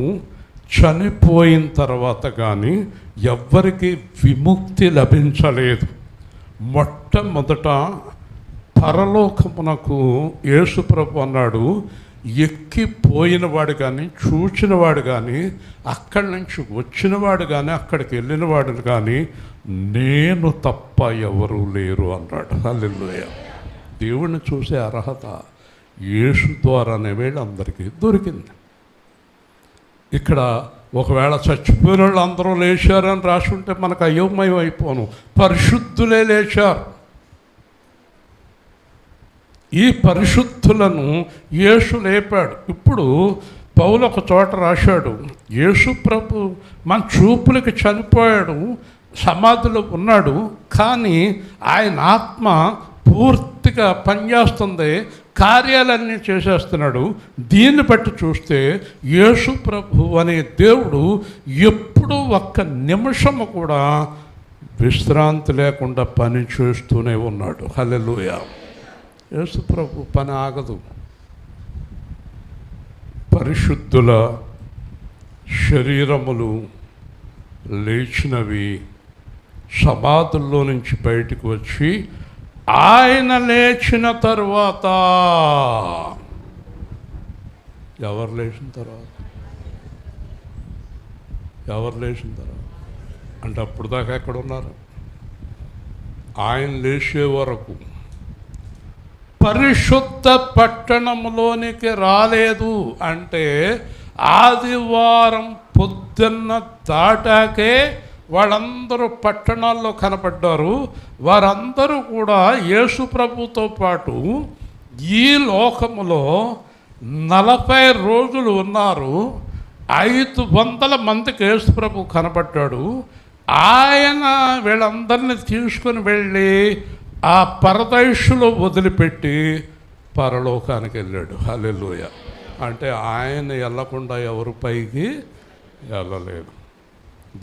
చనిపోయిన తర్వాత కానీ ఎవ్వరికి విముక్తి లభించలేదు. మొట్టమొదట పరలోకమునకు యేసు ప్రభు అన్నాడు, ఎక్కిపోయినవాడు కానీ, చూచినవాడు కానీ, అక్కడి నుంచి వచ్చినవాడు కానీ, అక్కడికి వెళ్ళినవాడు కానీ నేను తప్ప ఎవరూ లేరు అన్నాడు. హల్లెలూయా. దేవుణ్ణి చూసే అర్హత యేసు ద్వారానే వీళ్ళందరికీ దొరికింది. ఇక్కడ ఒకవేళ చచ్చిపోయిన వాళ్ళు అందరూ లేచారని రాసి ఉంటే మనకు అయోమయం అయిపోను. పరిశుద్ధులే లేచారు. ఈ పరిశుద్ధులను యేసు లేపాడు. ఇప్పుడు పౌలు ఒక చోట రాశాడు, యేసు ప్రభు మన చూపులకి చనిపోయాడు, సమాధిలో ఉన్నాడు, కానీ ఆయన ఆత్మ పూర్తిగా పనిచేస్తుంది, కార్యాలన్నీ చేసేస్తున్నాడు. దీన్ని బట్టి చూస్తే యేసు ప్రభు అనే దేవుడు ఎప్పుడూ ఒక్క నిమిషము కూడా విశ్రాంతి లేకుండా పని చేస్తూనే ఉన్నాడు. హల్లెలూయా. యేసు ప్రభు పని ఆగదు. పరిశుద్ధుల శరీరములు లేచినవి సమాధుల్లో నుంచి బయటకు వచ్చి ఆయన లేచిన తర్వాత, ఎవరు లేచిన తర్వాత? ఎవరు లేచిన తర్వాత అంటే అప్పుడు దాకా ఎక్కడ ఉన్నారు? ఆయన లేచే వరకు పరిశుద్ధ పట్టణంలోనికి రాలేదు. అంటే ఆదివారం పొద్దున్న దాటాకే వాళ్ళందరూ పట్టణాల్లో కనపడ్డారు. వారందరూ కూడా యేసు ప్రభుతో పాటు ఈ లోకములో 40 రోజులు ఉన్నారు. 500 మందికి యేసు ప్రభు కనపడ్డాడు. ఆయన వీళ్ళందరినీ తీసుకుని వెళ్ళి ఆ పరదైషులో వదిలిపెట్టి పరలోకానికి వెళ్ళాడు. హల్లెలూయా. అంటే ఆయన వెళ్ళకుండా ఎవరు పైకి వెళ్ళలేదు.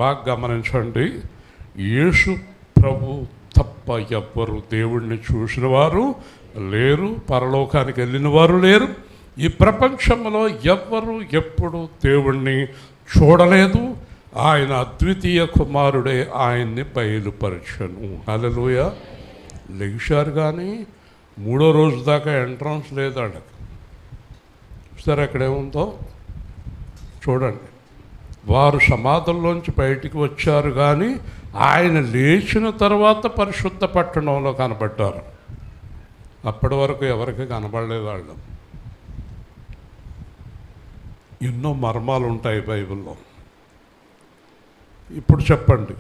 బాగా గమనించండి, యేసు ప్రభు తప్ప ఎవ్వరు దేవుణ్ణి చూసిన వారు లేరు, పరలోకానికి వెళ్ళిన వారు లేరు. ఈ ప్రపంచంలో ఎవ్వరు ఎప్పుడు దేవుణ్ణి చూడలేదు. ఆయన అద్వితీయ కుమారుడే ఆయన్ని బయలుపరచను. హల్లెలూయా. లెగిశారు కానీ మూడో రోజు దాకా ఎంట్రన్స్ లేదు వాళ్ళకి. సరే అక్కడేముందో చూడండి. వారు సమాధుల్లోంచి బయటికి వచ్చారు, కానీ ఆయన లేచిన తర్వాత పరిశుద్ధ పట్టణంలో కనబడ్డారు. అప్పటి వరకు ఎవరికి కనబడలేదు వాళ్ళు. ఎన్నో మర్మాలు ఉంటాయి బైబిల్లో. ఇప్పుడు చెప్పండి,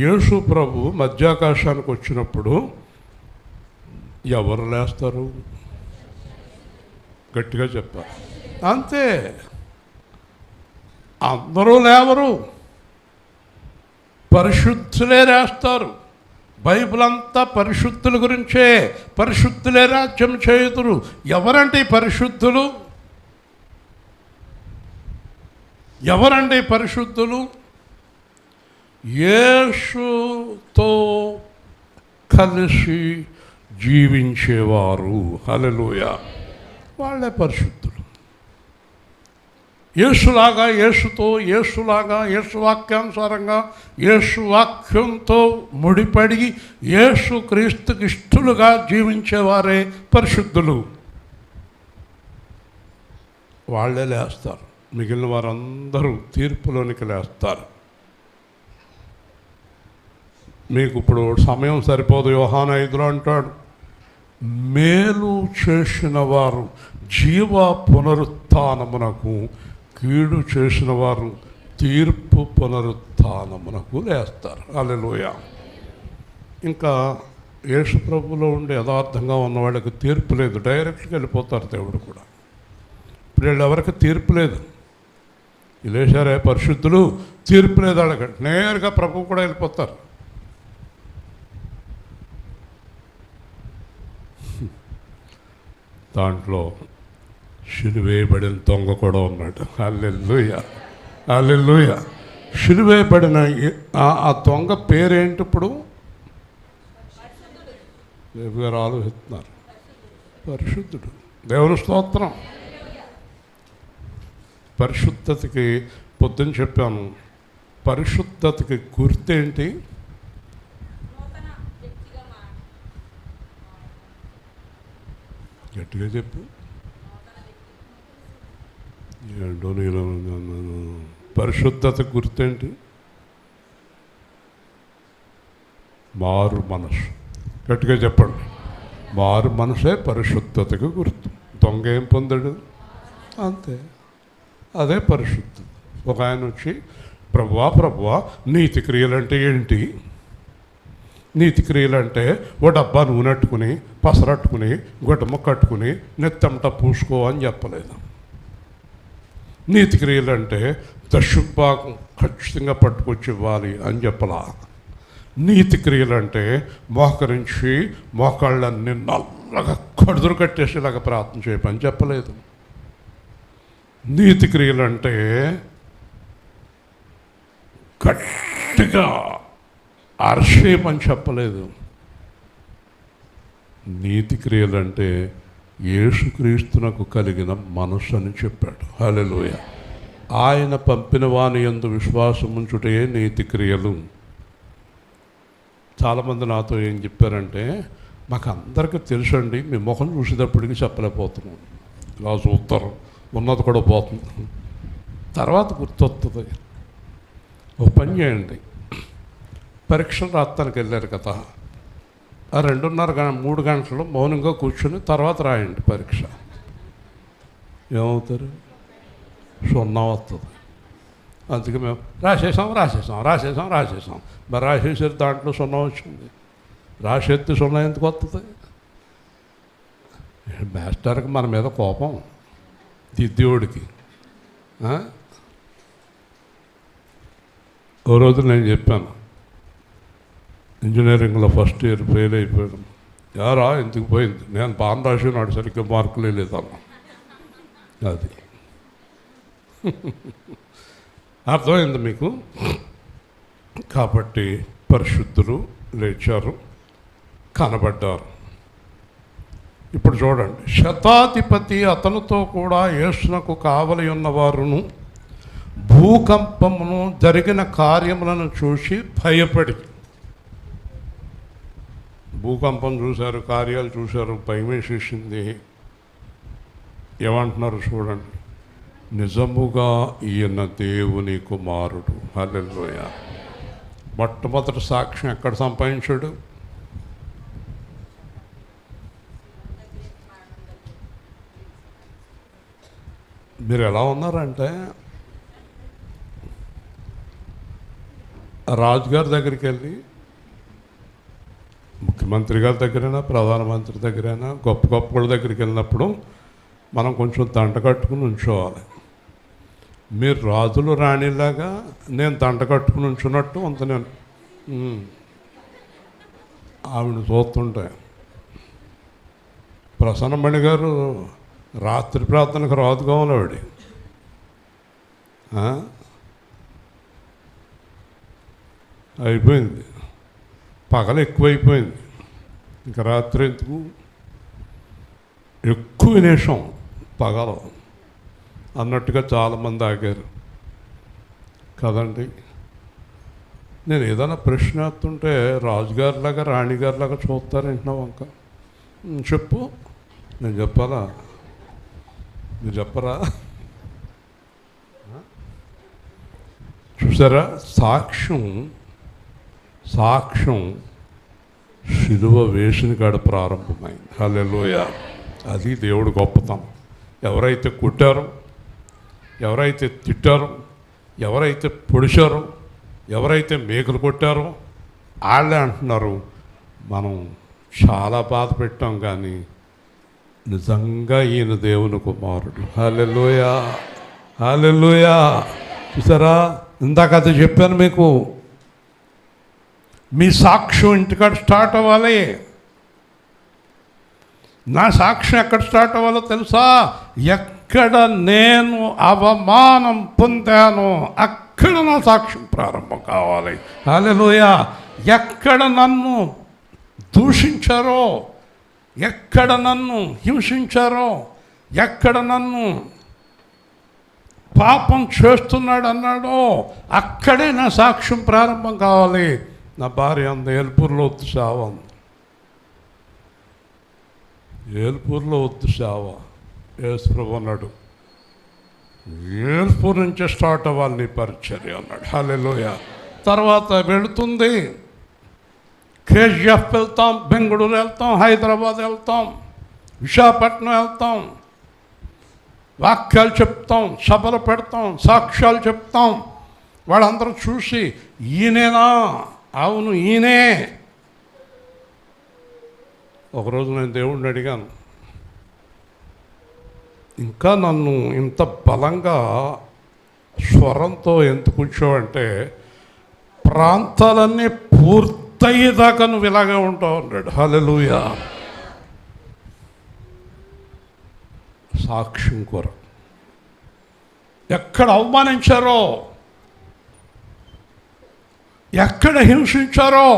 యేసు ప్రభు మధ్యాకాశానికి వచ్చినప్పుడు ఎవరు లేస్తారు? గట్టిగా చెప్పారు. అంతే, అందరూ లేవరు, పరిశుద్ధులే లేస్తారు. బైబిల్ అంతా పరిశుద్ధుల గురించే. పరిశుద్ధులే రాజ్యం చేయుదురు. ఎవరంటే పరిశుద్ధులు? ఎవరండి పరిశుద్ధులు? యేసుతో కలిసి జీవించేవారు. హల్లెలూయా, వాళ్ళే పరిశుద్ధులు. యేసులాగా, యేసుతో, యేసులాగా, యేసు వాక్యానుసారంగా, యేసు వాక్యంతో ముడిపడి యేసు క్రీస్తుకి ఇష్టలుగా జీవించేవారే పరిశుద్ధులు. వాళ్ళే లేస్తారు. మిగిలిన వారందరూ తీర్పులోనికి లేస్తారు. మీకు ఇప్పుడు సమయం సరిపోదు. యోహాను 5లో అంటాడు, మేలు చేసిన వారు జీవ పునరుత్థానమునకు, కీడు చేసిన వారు తీర్పు పునరుత్థానమునకు లేస్తారు. హల్లెలూయా. ఇంకా యేసు ప్రభువులో ఉండి యథార్థంగా ఉన్న వాళ్ళకి తీర్పు లేదు, డైరెక్ట్గా వెళ్ళిపోతారు దేవుడు కూడా. ఇప్పుడు వీళ్ళు ఎవరికి తీర్పు లేదు. లేచారే పరిశుద్ధులు, తీర్పు లేదు వాళ్ళకి, నేరుగా ప్రభువు కూడా వెళ్ళిపోతారు. దాంట్లో సిలువేయబడిన దొంగ కూడా ఉన్నాడు. హల్లెలూయా, హల్లెలూయా. సిలువేయబడిన ఆ దొంగ పేరేంటి? ఇప్పుడు దేవు గారు ఆలోచిస్తున్నారు. పరిశుద్ధుడు. దేవుని స్తోత్రం. పరిశుద్ధతకి పొద్దున చెప్పాను, పరిశుద్ధతకి గుర్తేంటి? గట్టిగా చెప్పు. ఏంటో నేను పరిశుద్ధతకు గుర్తేంటి? మారు మనసు. గట్టిగా చెప్పండి. మారు మనసే పరిశుద్ధతకు గుర్తు. దొంగ ఏం పొందాడు? అంతే, అదే పరిశుద్ధత. ఒక ఆయన వచ్చి, ప్రభువా ప్రభువా, నీతి క్రియలంటే ఏంటి? నీతి క్రియలంటే ఓ డబ్బా నూనె అట్టుకుని, పసరట్టుకుని, గొట్టమ్మ కట్టుకుని నెత్తంట పూసుకో అని చెప్పలేదు. నీతి క్రియలంటే దశభాగం ఖచ్చితంగా పట్టుకొచ్చి ఇవ్వాలి అని చెప్పలా. నీతి క్రియలంటే మోకరించి మోకాళ్ళన్నీ నల్లగా కడుదురు కట్టేసేలాగా ప్రార్థన చేయమని చెప్పలేదు. నీతి క్రియలంటే గట్టిగా అర్షేమని చెప్పలేదు. నీతి క్రియలంటే యేసుక్రీస్తునకు కలిగిన మనస్సు అని చెప్పాడు. హల్లెలూయా. ఆయన పంపిన వాని యందు విశ్వాసం ఉంచుటే నీతి క్రియలు. చాలామంది నాతో ఏం చెప్పారంటే, మాకు అందరికీ తెలుసండి, మీ ముఖం చూసేటప్పటికి చెప్పలేకపోతున్నాం. ఇలా చూస్తారు, ఉన్నది కూడా పోతుంది, తర్వాత గుర్తొస్తుంది. ఒక పని చేయండి, పరీక్షలు రాస్తానికి వెళ్ళారు కదా, ఆ 2:30 3 గంటలు మౌనంగా కూర్చొని తర్వాత రాయండి పరీక్ష. ఏమవుతారు? 0 వస్తుంది. అందుకే మేము రాసేసాం. మరి రాసేసారు, దాంట్లో 0 వచ్చింది. రాసేస్తే 0 ఎందుకు వస్తుంది? మాస్టర్కి మన మీద కోపం, దిద్దేవుడికి. ఓ రోజు నేను చెప్పాను, ఇంజనీరింగ్లో ఫస్ట్ ఇయర్ ఫెయిల్ అయిపోయాడు. యారా ఎందుకు పోయింది? నేను బాగా రాసినాడు, సరిగ్గా మార్కులే లేదన్నా. అది అర్థమైంది మీకు? కాబట్టి పరిశుద్ధులు లేచారు, కనబడ్డారు. ఇప్పుడు చూడండి, శతాధిపతి అతనితో కూడా యేసునకు కావలి ఉన్నవారును భూకంపమును జరిగిన కార్యములను చూసి భయపడి. భూకంపం చూశారు, కార్యాలు చూశారు, భయమేసేసింది. ఏమంటున్నారు చూడండి, నిజముగా ఈయన దేవుని కుమారుడు. హల్లెలూయా. మొట్టమొదటి సాక్ష్యం ఎక్కడ సంపాదించాడు? మీరు ఎలా ఉన్నారంటే, రాజుగారి దగ్గరికి వెళ్ళి, ముఖ్యమంత్రి గారి దగ్గరైనా, ప్రధానమంత్రి దగ్గరైనా, గొప్ప గొప్ప వాళ్ళ దగ్గరికి వెళ్ళినప్పుడు మనం కొంచెం దండ కట్టుకుని ఉంచోవాలి. మీరు రాజులు రాణిలాగా నేను దండ కట్టుకుని ఉంచున్నట్టు అంత నేను ఆవిడ చూస్తుంటే. ప్రసన్నమణి గారు రాత్రి ప్రార్థనకు రాదు కావాలి ఆవిడ. అయిపోయింది, పగలు ఎక్కువైపోయింది, ఇంకా రాత్రి ఎందుకు, ఎక్కువ వినేషం పగలు అన్నట్టుగా చాలామంది ఆగారు కదండి. నేను ఏదైనా ప్రశ్న వేస్తుంటే రాజుగారిలాగా రాణిగారిలాగా చూస్తారంటున్నావు అంక. చెప్పు, నేను చెప్పాలా, మీరు చెప్పరా? చూసారా, సాక్ష్యం శిలువ వేసిన కాడ ప్రారంభమైంది. హల్లెలూయా. అది దేవుడు గొప్పతనం. ఎవరైతే కొట్టారో, ఎవరైతే తిట్టారో, ఎవరైతే పొడిచారో, ఎవరైతే మేకలు కొట్టారో వాళ్ళే అంటున్నారు మనం చాలా బాధ పెట్టాం, కానీ నిజంగా ఈయన దేవుని కుమారుడు. హల్లెలూయా, హల్లెలూయా. చూసారా, ఇందాక అది చెప్పాను మీకు. మీ సాక్ష్యం ఇంటికాడ స్టార్ట్ అవ్వాలి. నా సాక్ష్యం ఎక్కడ స్టార్ట్ అవ్వాలో తెలుసా? ఎక్కడ నేను అవమానం పొందానో అక్కడ నా సాక్ష్యం ప్రారంభం కావాలి. హల్లెలూయా. ఎక్కడ నన్ను దూషించారో, ఎక్కడ నన్ను హింసించారో, ఎక్కడ నన్ను పాపం చేస్తున్నాడు అన్నాడో అక్కడే నా సాక్ష్యం ప్రారంభం కావాలి. నా భార్య అంత ఏల్పూర్లో వద్దు సేవ, ఏల్పూర్లో వద్దు సేవ. యేసుప్రభు అన్నాడు, ఏల్పూర్ నుంచే స్టార్ట్ అవ్వాలి నీ పరిచర్య అన్నాడు. హల్లెలూయా. తర్వాత వెళుతుంది, కేజీఎఫ్ వెళ్తాం, బెంగళూరు వెళ్తాం, హైదరాబాద్ వెళ్తాం, విశాఖపట్నం వెళ్తాం, వాక్యాలు చెప్తాం, సభలు పెడతాం, సాక్ష్యాలు చెప్తాం. వాళ్ళందరూ చూసి ఈయనేనా? అవును ఈయనే. ఒకరోజు నేను దేవుడిని అడిగాను, ఇంకా నన్ను ఇంత బలంగా స్వరంతో ఎందుకు ఉంచావంటే, ప్రాంతాలన్నీ పూర్తయ్యేదాకా నువ్వు ఇలాగే ఉంటావు అన్నాడు. హల్లెలూయా. సాక్ష్యం కోర. ఎక్కడ అవమానించారో, ఎక్కడ హింసించారో,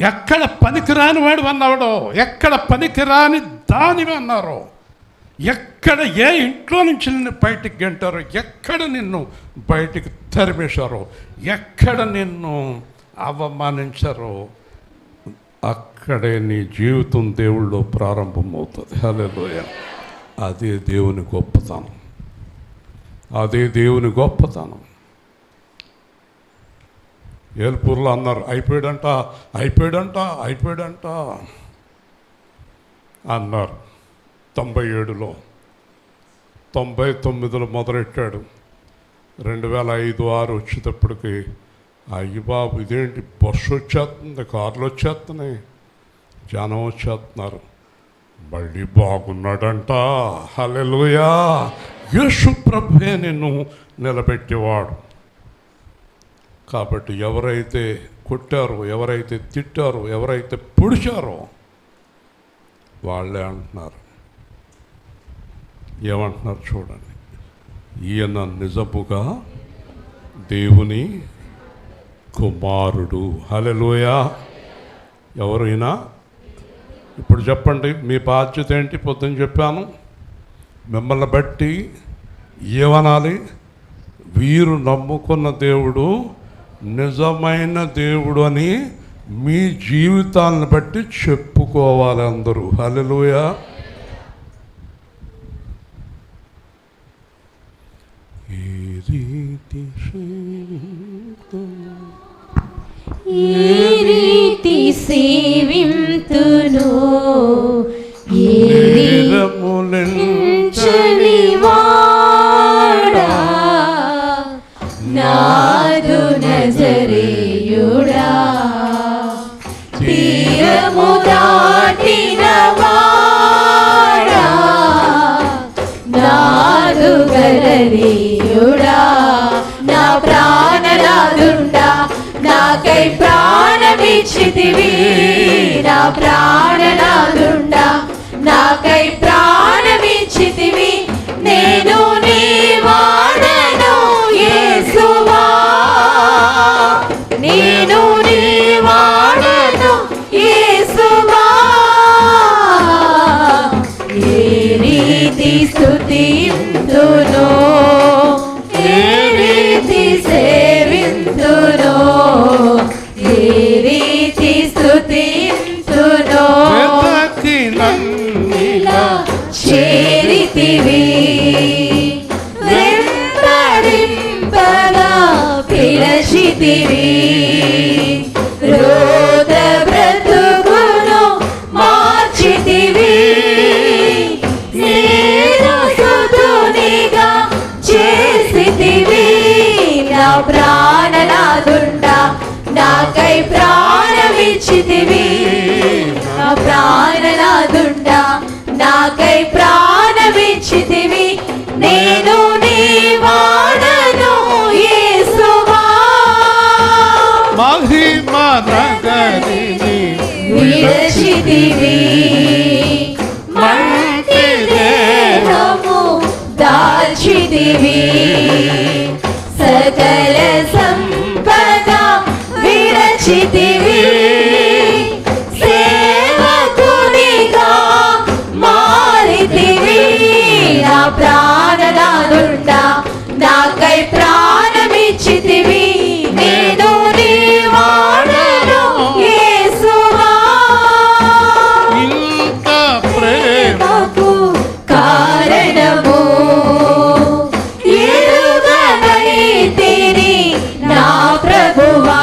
ఎక్కడ పనికిరాని వాడు అన్నాడో, ఎక్కడ పనికిరాని దానివి అన్నారో, ఎక్కడ ఏ ఇంట్లో నుంచి నిన్ను బయటికి గంటారో, ఎక్కడ నిన్ను బయటికి తరిమేశారో, ఎక్కడ నిన్ను అవమానించారో అక్కడే నీ జీవితం దేవుళ్ళో ప్రారంభమవుతుంది. హల్లెలూయా. అదే దేవుని గొప్పతనం, అదే దేవుని గొప్పతనం. ఏల్పూర్లో అన్నారు అయిపోయాడంట అన్నారు. 97లో 99లో మొదలెట్టాడు. 2005, 2006 వచ్చేటప్పటికి అయ్యి బాబు ఇదేంటి, బస్సు వచ్చేస్తుంది, కార్లు వచ్చేస్తున్నాయి, జనం వచ్చేస్తున్నారు. మళ్ళీ బాగున్నాడంట. హల్లెలూయా. యేసు ప్రభువే నిన్ను నిలబెట్టేవాడు. కాబట్టి ఎవరైతే కొట్టారో, ఎవరైతే తిట్టారో, ఎవరైతే పొడిచారో వాళ్ళే అంటున్నారు. ఏమంటున్నారు చూడండి, ఈయన నిజముగా దేవుని కుమారుడు. హల్లెలూయా. ఎవరైనా ఇప్పుడు చెప్పండి, మీ బాధ్యత ఏంటి? పొద్దున్న చెప్పాను, మిమ్మల్ని బట్టి ఏమనాలి? వీరు నమ్ముకున్న దేవుడు నిజమైన దేవుడు అని మీ జీవితాలను బట్టి చెప్పుకోవాలి అందరూ. హల్లెలూయా. ఏ రీతి సేవింతును వాడా నాదు నజరేయుడా తీరము దాటిన వాడా నాదు గలనీయుడా నా ప్రాణనాదుండా నాకై ప్రాణమిచ్చితివి నా ప్రాణనాదుండా నాకై ప్రాణమిచ్చితివి నేను నీ వాడను యేసువా నేను నీ వాడను యేసువా ఏ రీతి స్తుతింతును ఏ రీతి సేవింతును ఏ రీతి స్తుతింతును చేరితివి వెంబడింపగా పిలచితివి రోద బ్రతుకును మార్చితివి నేను సుతునిగా చేసితివి నా ప్రాణనాదుండా నాకై ప్రాణమిచ్చితివి నా ప్రాణనాదుండా నాకై ప్రాణమిచ్చితివి నేను నీ వాడను యేసువా మహిమ నగరిని విరచితివి మట్టి దేహము దాల్చితివి సకల సంపద విరచితివి సేవకునిగా మారితివి నా ప్రాణనాదుండా నాకై ప్రాణమిచ్చితివి నేను నీ వాడను యేసువా ఇంత ప్రేమకు కారణము ఎరుగనైతిని నా ప్రభువా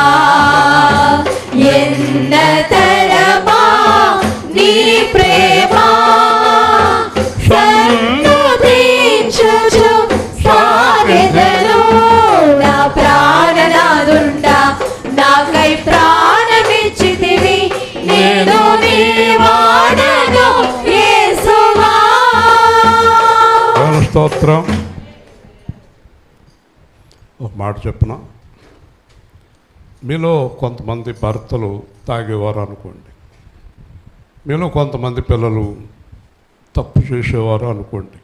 ఎన్నతరమా నీ ప్రేమ సన్నుతించుచు సాగెదను నా ప్రాణనాదుండా నాకై ప్రాణమిచ్చితివి నేను నీ వాడను యేసువా స్తోత్రం. ఒక మాట చెప్పిన మీలో కొంతమంది భర్తలు తాగేవారు అనుకోండి, మీలో కొంతమంది పిల్లలు తప్పు చేసేవారు అనుకోండి,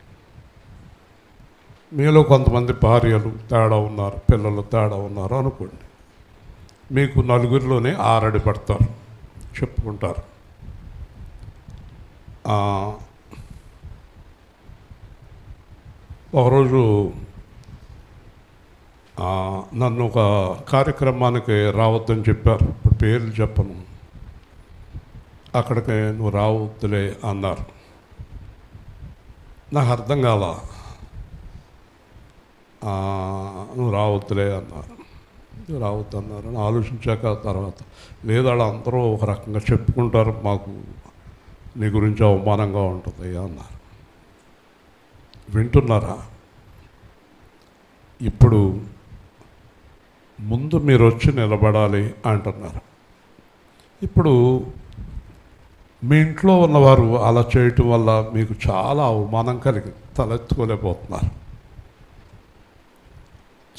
మీలో కొంతమంది భార్యలు తేడా ఉన్నారు, పిల్లలు తేడా ఉన్నారు అనుకోండి. మీకు నలుగురిలోనే ఆరడి పడతారు, చెప్పుకుంటారు. ఒకరోజు నన్ను ఒక కార్యక్రమానికి రావద్దని చెప్పారు. ఇప్పుడు పేర్లు చెప్పను. అక్కడికి నువ్వు రావద్దులే అన్నారు. నాకు అర్థం కాల. నువ్వు రావద్దులే అన్నారు. నువ్వు రావద్దు అన్నారు అని ఆలోచించాక తర్వాత లేదు వాళ్ళు అందరూ ఒక రకంగా చెప్పుకుంటారు, మాకు నీ గురించి అవమానంగా ఉంటుంది అన్నారు. వింటున్నారా? ఇప్పుడు ముందు మీరు వచ్చి నిలబడాలి అంటున్నారు. ఇప్పుడు మీ ఇంట్లో ఉన్నవారు అలా చేయటం వల్ల మీకు చాలా అవమానం కలిగి తలెత్తుకోలేకపోతున్నారు,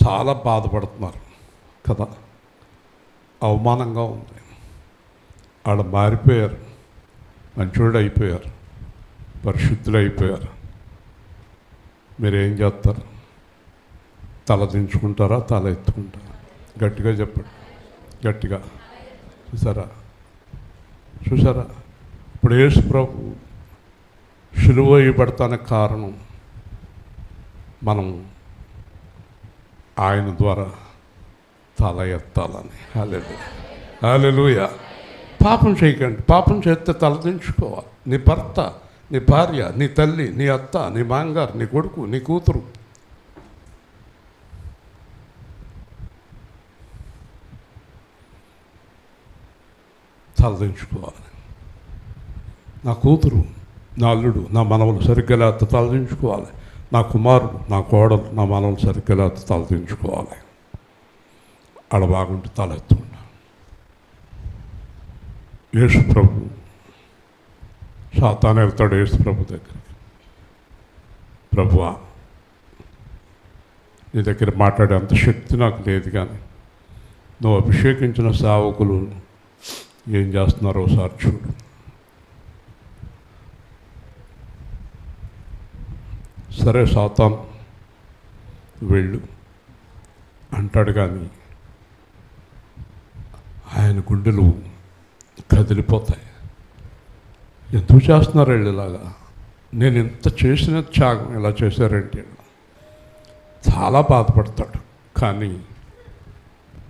చాలా బాధపడుతున్నారు కదా. అవమానంగా ఉంది. వాళ్ళు మారిపోయారు, మంచోళ్ళు అయిపోయారు, పరిశుద్ధులు అయిపోయారు. మీరేం చేస్తారు? తల దించుకుంటారా, తల ఎత్తుకుంటారా? గట్టిగా చెప్పండి, గట్టిగా. చూసారా చూసారా ఇప్పుడు యేసు ప్రభు సిలువ వేయబడటానికి కారణం మనం ఆయన ద్వారా తల ఎత్తాలని. హల్లెలూయా, హల్లెలూయా. పాపం చేయకండి. పాపం చేస్తే తలదించుకోవాలి. నీ భర్త, నీ భార్య, నీ తల్లి, నీ అత్త, నీ మాంగారు, నీ కొడుకు, నీ కూతురు, తలదించుకోవాలి. నా కూతురు, నా అల్లుడు, నా మనవలు సరిగ్గా లేకపోతే తలదించుకోవాలి. నా కుమారుడు, నా కోడలు, నా మనవలు సరిగ్గా లేకపోతే తలదించుకోవాలి. ఆడ బాగుంటే తలెత్తుకున్నా. యేసు ప్రభు సాతాను వెళ్తాడు యేసు ప్రభు దగ్గరికి. ప్రభువా, నీ దగ్గర మాట్లాడే అంత శక్తి నాకు లేదు, కానీ నువ్వు అభిషేకించిన సేవకులు ఏం చేస్తున్నారో ఒకసారి చూడు. సరే సాతాను వెళ్ళు అంటాడు, కానీ ఆయన గుండెలు కదిలిపోతాయి. ఎందుకు చేస్తున్నారు వీళ్ళు ఇలాగా? నేను ఇంత చేసిన త్యాగం ఇలా చేశారంటే చాలా బాధపడతాడు. కానీ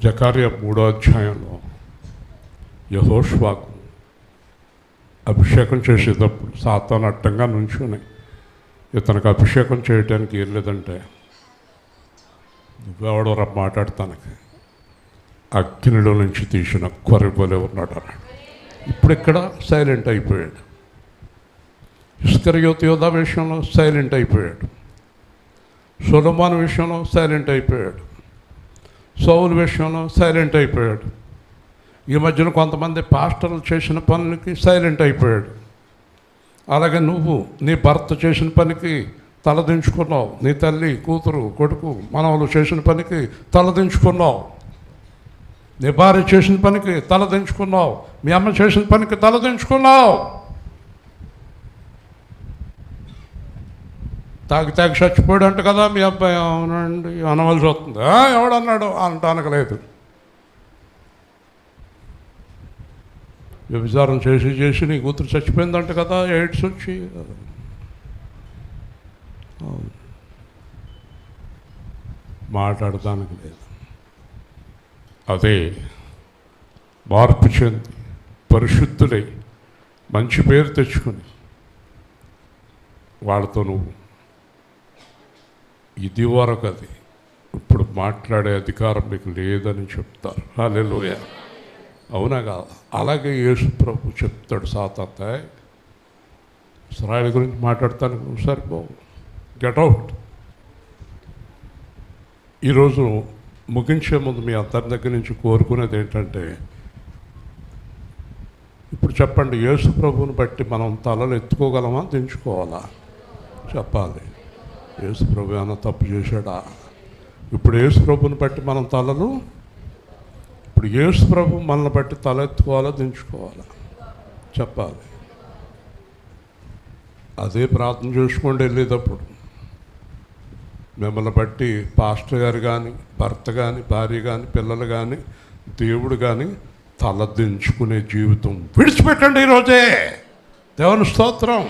జకర్యా 3వ అధ్యాయంలో యెహోషువకు అభిషేకం చేసేటప్పుడు సాతాను అడ్డంగా నుంచుని ఇతనికి అభిషేకం చేయడానికి ఏం లేదంటే, నువ్వెవడో మాట్లాడతానికి అగ్నిలో నుంచి తీసిన కొర్రెబోలే ఉన్నాడు అన్నాడు. ఇప్పుడు ఇక్కడ సైలెంట్ అయిపోయాడు. ఇస్కరియోతు యోధా విషయంలో సైలెంట్ అయిపోయాడు. సొలొమోను విషయంలో సైలెంట్ అయిపోయాడు. సౌలు విషయంలో సైలెంట్ అయిపోయాడు. ఈ మధ్యన కొంతమంది పాస్టర్లు చేసిన పనులకి సైలెంట్ అయిపోయాడు. అలాగే నువ్వు నీ భర్త చేసిన పనికి తలదించుకున్నావు. నీ తల్లి, కూతురు, కొడుకు, మనవలు చేసిన పనికి తలదించుకున్నావు. నీ భార్య చేసిన పనికి తలదించుకున్నావు. మీ అమ్మ చేసిన పనికి తలదించుకున్నావు. తాగి చచ్చిపోయాడు అంట కదా మీ అబ్బాయి. అవునండి అనవలసి వస్తుంది. ఎవడన్నాడు అనటానికి లేదు. వ్యభిచారం చేసి నీ కూతురు చచ్చిపోయిందంట కదా, ఎయిడ్స్ వచ్చి. మాట్లాడటానికి లేదు. అదే మార్పు చెంది పరిశుద్ధులై మంచి పేరు తెచ్చుకొని వాళ్ళతో నువ్వు ఇది వరకు అది ఇప్పుడు మాట్లాడే అధికారం మీకు లేదని చెప్తారు. హల్లెలూయా. అవునా కాదు? అలాగే యేసు ప్రభు చెప్తాడు సాతాను, ఇశ్రాయేలు గురించి మాట్లాడతానికి నువ్వు సరిపోవు, గెట్ అవుట్. ఈరోజు ముగించే ముందు మీ అందరి దగ్గర నుంచి కోరుకునేది ఏంటంటే, ఇప్పుడు చెప్పండి, యేసు ప్రభువుని బట్టి మనం తలలు ఎత్తుకోగలమా, దించుకోవాలా? చెప్పాలి. యేసు ప్రభు ఏమైనా తప్పు చేశాడా? ఇప్పుడు యేసు ప్రభుని బట్టి మనం తలలు, ఇప్పుడు యేసు ప్రభు మనల్ని బట్టి తల ఎత్తుకోవాలా, దించుకోవాలా? చెప్పాలి. అదే ప్రార్థన చేసుకోండి వెళ్ళేటప్పుడు. మిమ్మల్ని బట్టి పాస్టర్ గారు కానీ, భర్త కానీ, భార్య కానీ, పిల్లలు కానీ, దేవుడు కానీ తలదించుకునే జీవితం విడిచిపెట్టండి ఈరోజే. దేవుని స్తోత్రం.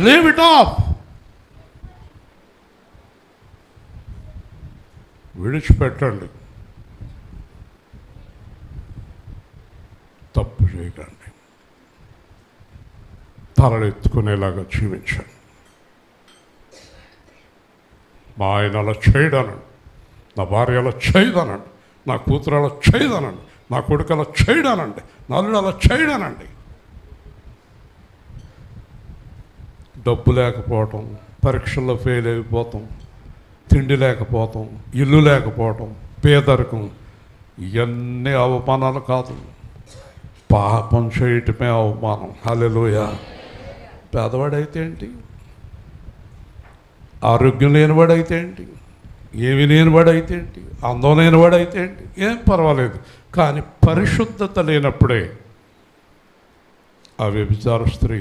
Leave it off. విడిచిపెట్టండి. తప్పు చేయకండి. తలెత్తుకునేలాగా జీవించండి. మా ఆయన అలా చేయడనండి, నా భార్య అలా చేయదనండి, నా కూతురు అలా చేయదనండి, నా కొడుకు అలా చేయడానండి, నలుడు అలా చేయడానండి. డబ్బు లేకపోవటం, పరీక్షల్లో ఫెయిల్ అయిపోతాం, తిండి లేకపోవటం, ఇల్లు లేకపోవటం, పేదరికం, ఇవన్నీ అవమానాలు కాదు, పాపం చేయటమే అవమానం. హల్లెలూయా. పేదవాడైతే ఏంటి, ఆరోగ్యం లేనివాడైతే ఏంటి, ఏమి లేనివాడైతే ఏంటి, అందం లేనివాడైతే ఏంటి, ఏం పర్వాలేదు. కానీ పరిశుద్ధత లేనప్పుడే ఆ వ్యభిచార స్త్రీ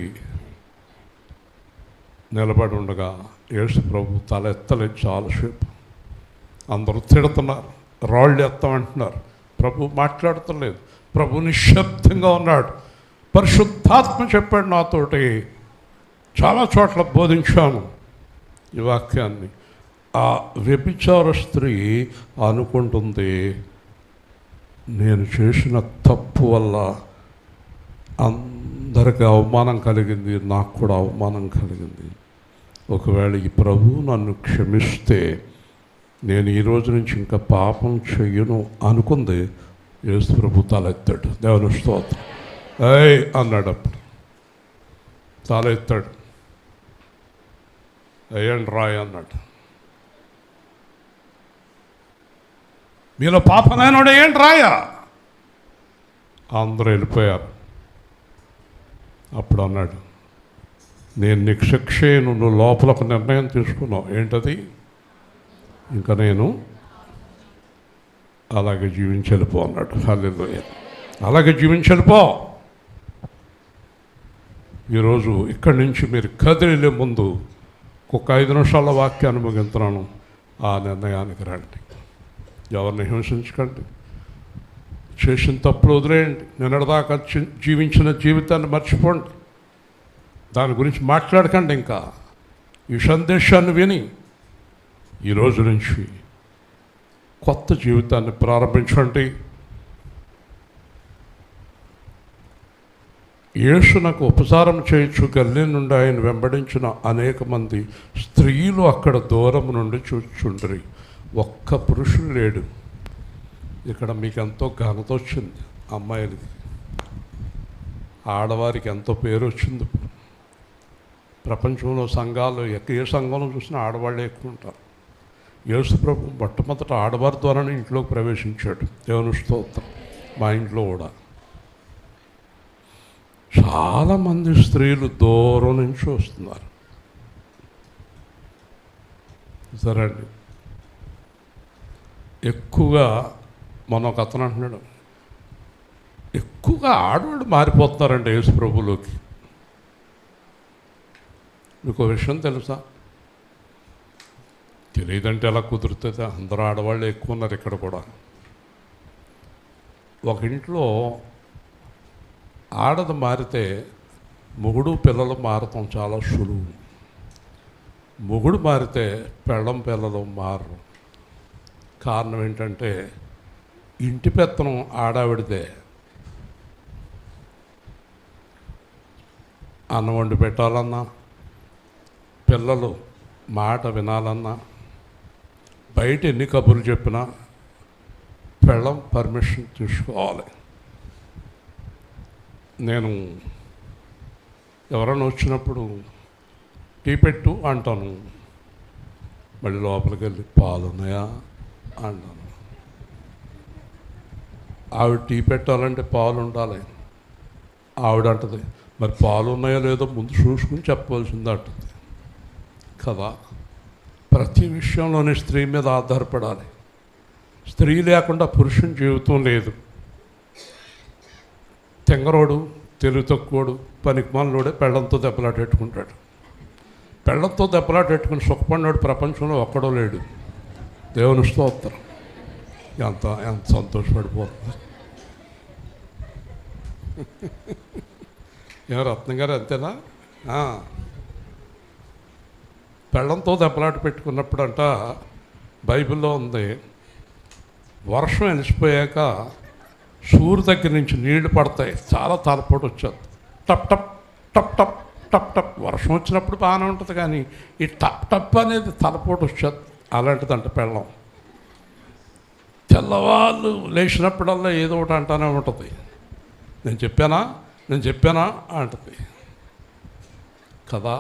నిలబడి ఉండగా యేసు ప్రభు తల ఎత్తలేదు చాలాసేపు. అందరూ తిడుతున్నారు, రాళ్ళు ఎత్తామంటున్నారు. ప్రభు మాట్లాడతలేదు. ప్రభు నిశ్శబ్దంగా ఉన్నాడు. పరిశుద్ధాత్మ చెప్పాడు నాతోటి, చాలా చోట్ల బోధించాను ఈ వాక్యాన్ని. ఆ వ్యభిచార స్త్రీ అనుకుంటుంది, నేను చేసిన తప్పు వల్ల అందరికీ అవమానం కలిగింది, నాకు కూడా అవమానం కలిగింది. ఒకవేళ ఈ ప్రభు నన్ను క్షమిస్తే నేను ఈ రోజు నుంచి ఇంకా పాపం చెయ్యను అనుకుంది. యేసు ప్రభు తలెత్తాడు. దేవుని స్తోత్రం. ఏయ్ అన్నాడు. అప్పుడు తలెత్తాడు. అయ్యండి రాయ్ అన్నాడు. మీలో పాపనైనాడు ఏంటి రాయా? అందరూ వెళ్ళిపోయారు. అప్పుడు అన్నాడు, నేను నీకు శిక్ష చేయను, నువ్వు లోపల ఒక నిర్ణయం తీసుకున్నావు. ఏంటది? ఇంకా నేను అలాగే జీవించెళ్ళిపో అన్నాడు. హల్లెలూయా. అలాగే జీవించెళ్ళిపో. ఈరోజు ఇక్కడి నుంచి మీరు కదిలే ముందు ఒక 5 నిమిషాల వాక్యాన్ని ముగించున్నాను. ఆ నిర్ణయానికి రండి. ఎవరిని హింసించకండి. చేసిన తప్పులు వదిలేయండి. నిన్నటిదాకా జీవించిన జీవితాన్ని మర్చిపోండి. దాని గురించి మాట్లాడకండి. ఇంకా ఈ సందేశాన్ని విని ఈరోజు నుంచి కొత్త జీవితాన్ని ప్రారంభించండి. యేసునకు ఉపచారం చేయొచ్చు గల్లీ నుండి ఆయన వెంబడించిన అనేక మంది స్త్రీలు అక్కడ దూరం నుండి చూచుండ్రి. ఒక్క పురుషుడు లేడు. ఇక్కడ మీకు ఎంతో ఘనత వచ్చింది. అమ్మాయిలకి, ఆడవారికి ఎంతో పేరు వచ్చింది. ప్రపంచంలో సంఘాలు ఏ సంఘంలో చూసినా ఆడవాళ్ళే ఎక్కువ ఉంటారు. యేసు ప్రభు మొట్టమొదట ఆడవారి ద్వారానే ఇంట్లోకి ప్రవేశించాడు. దేవుని స్తోత్రం. మా ఇంట్లో కూడా చాలామంది స్త్రీలు దూరం నుంచి వస్తున్నారు. సరే అండి. ఎక్కువగా మన ఒక అతను అంటున్నాడు, ఎక్కువగా ఆడవాళ్ళు మారిపోతున్నారండి యేసు ప్రభులోకి. మీకు విషయం తెలుసా? తెలియదంటే ఎలా కుదురుతుంది? అందరూ ఆడవాళ్ళు ఎక్కువ ఉన్నారు ఇక్కడ కూడా. ఒక ఇంట్లో ఆడది మారితే మొగుడు పిల్లలు మారటం చాలా సులువు. మొగుడు మారితే పెళ్ళం పిల్లలు మారరు. కారణం ఏంటంటే ఇంటి పెత్తనం ఆడావిడితే. అన్నం వండి పెట్టాలన్నా, పిల్లలు మాట వినాలన్నా, బయట ఎన్ని కబుర్లు చెప్పినా పెళ్ళం పర్మిషన్ తీసుకోవాలి. నేను ఎవరైనా వచ్చినప్పుడు టీ పెట్టు అంటాను. మళ్ళీ లోపలికి వెళ్ళి పాలు ఉన్నాయా అంటాను. ఆవిడ టీ పెట్టాలంటే పాలు ఉండాలి. ఆవిడ అంటది, మరి పాలు ఉన్నాయో లేదో ముందు చూసుకుని చెప్పవలసింది అంటుంది కదా. ప్రతి విషయంలోనే స్త్రీ మీద ఆధారపడాలి. స్త్రీ లేకుండా పురుషుని జీవితం లేదు. తెంగరోడు, తెలివి తక్కువడు, పనికిమాలోడే పెళ్ళంతో దెబ్బలాటెట్టుకుంటాడు. పెళ్ళంతో దెబ్బలాటెట్టుకుని సుఖపడినాడు ప్రపంచంలో ఒక్కడో లేడు. దేవుని స్తోత్రం. ఎంత సంతోషపడిపోతుంది. ఏమో రత్నం గారు అంతేనా? పెళ్ళంతో దెబ్బలాట పెట్టుకున్నప్పుడు అంట బైబిల్లో ఉంది, వర్షం వెలిసిపోయాక సూర్యు దగ్గర నుంచి నీళ్లు పడతాయి, చాలా తలపోటు వచ్చేది. టప్ టప్ టప్ టప్ టప్ టప్. వర్షం వచ్చినప్పుడు బాగానే ఉంటుంది, కానీ ఈ టప్ టప్ అనేది తలపోటు వచ్చేది. అలాంటిదంట పెళ్ళం. తెల్లవాళ్ళు లేచినప్పుడల్లా ఏదో ఒకటి అంటానే ఉంటుంది. నేను చెప్పానా అంటుంది కదా.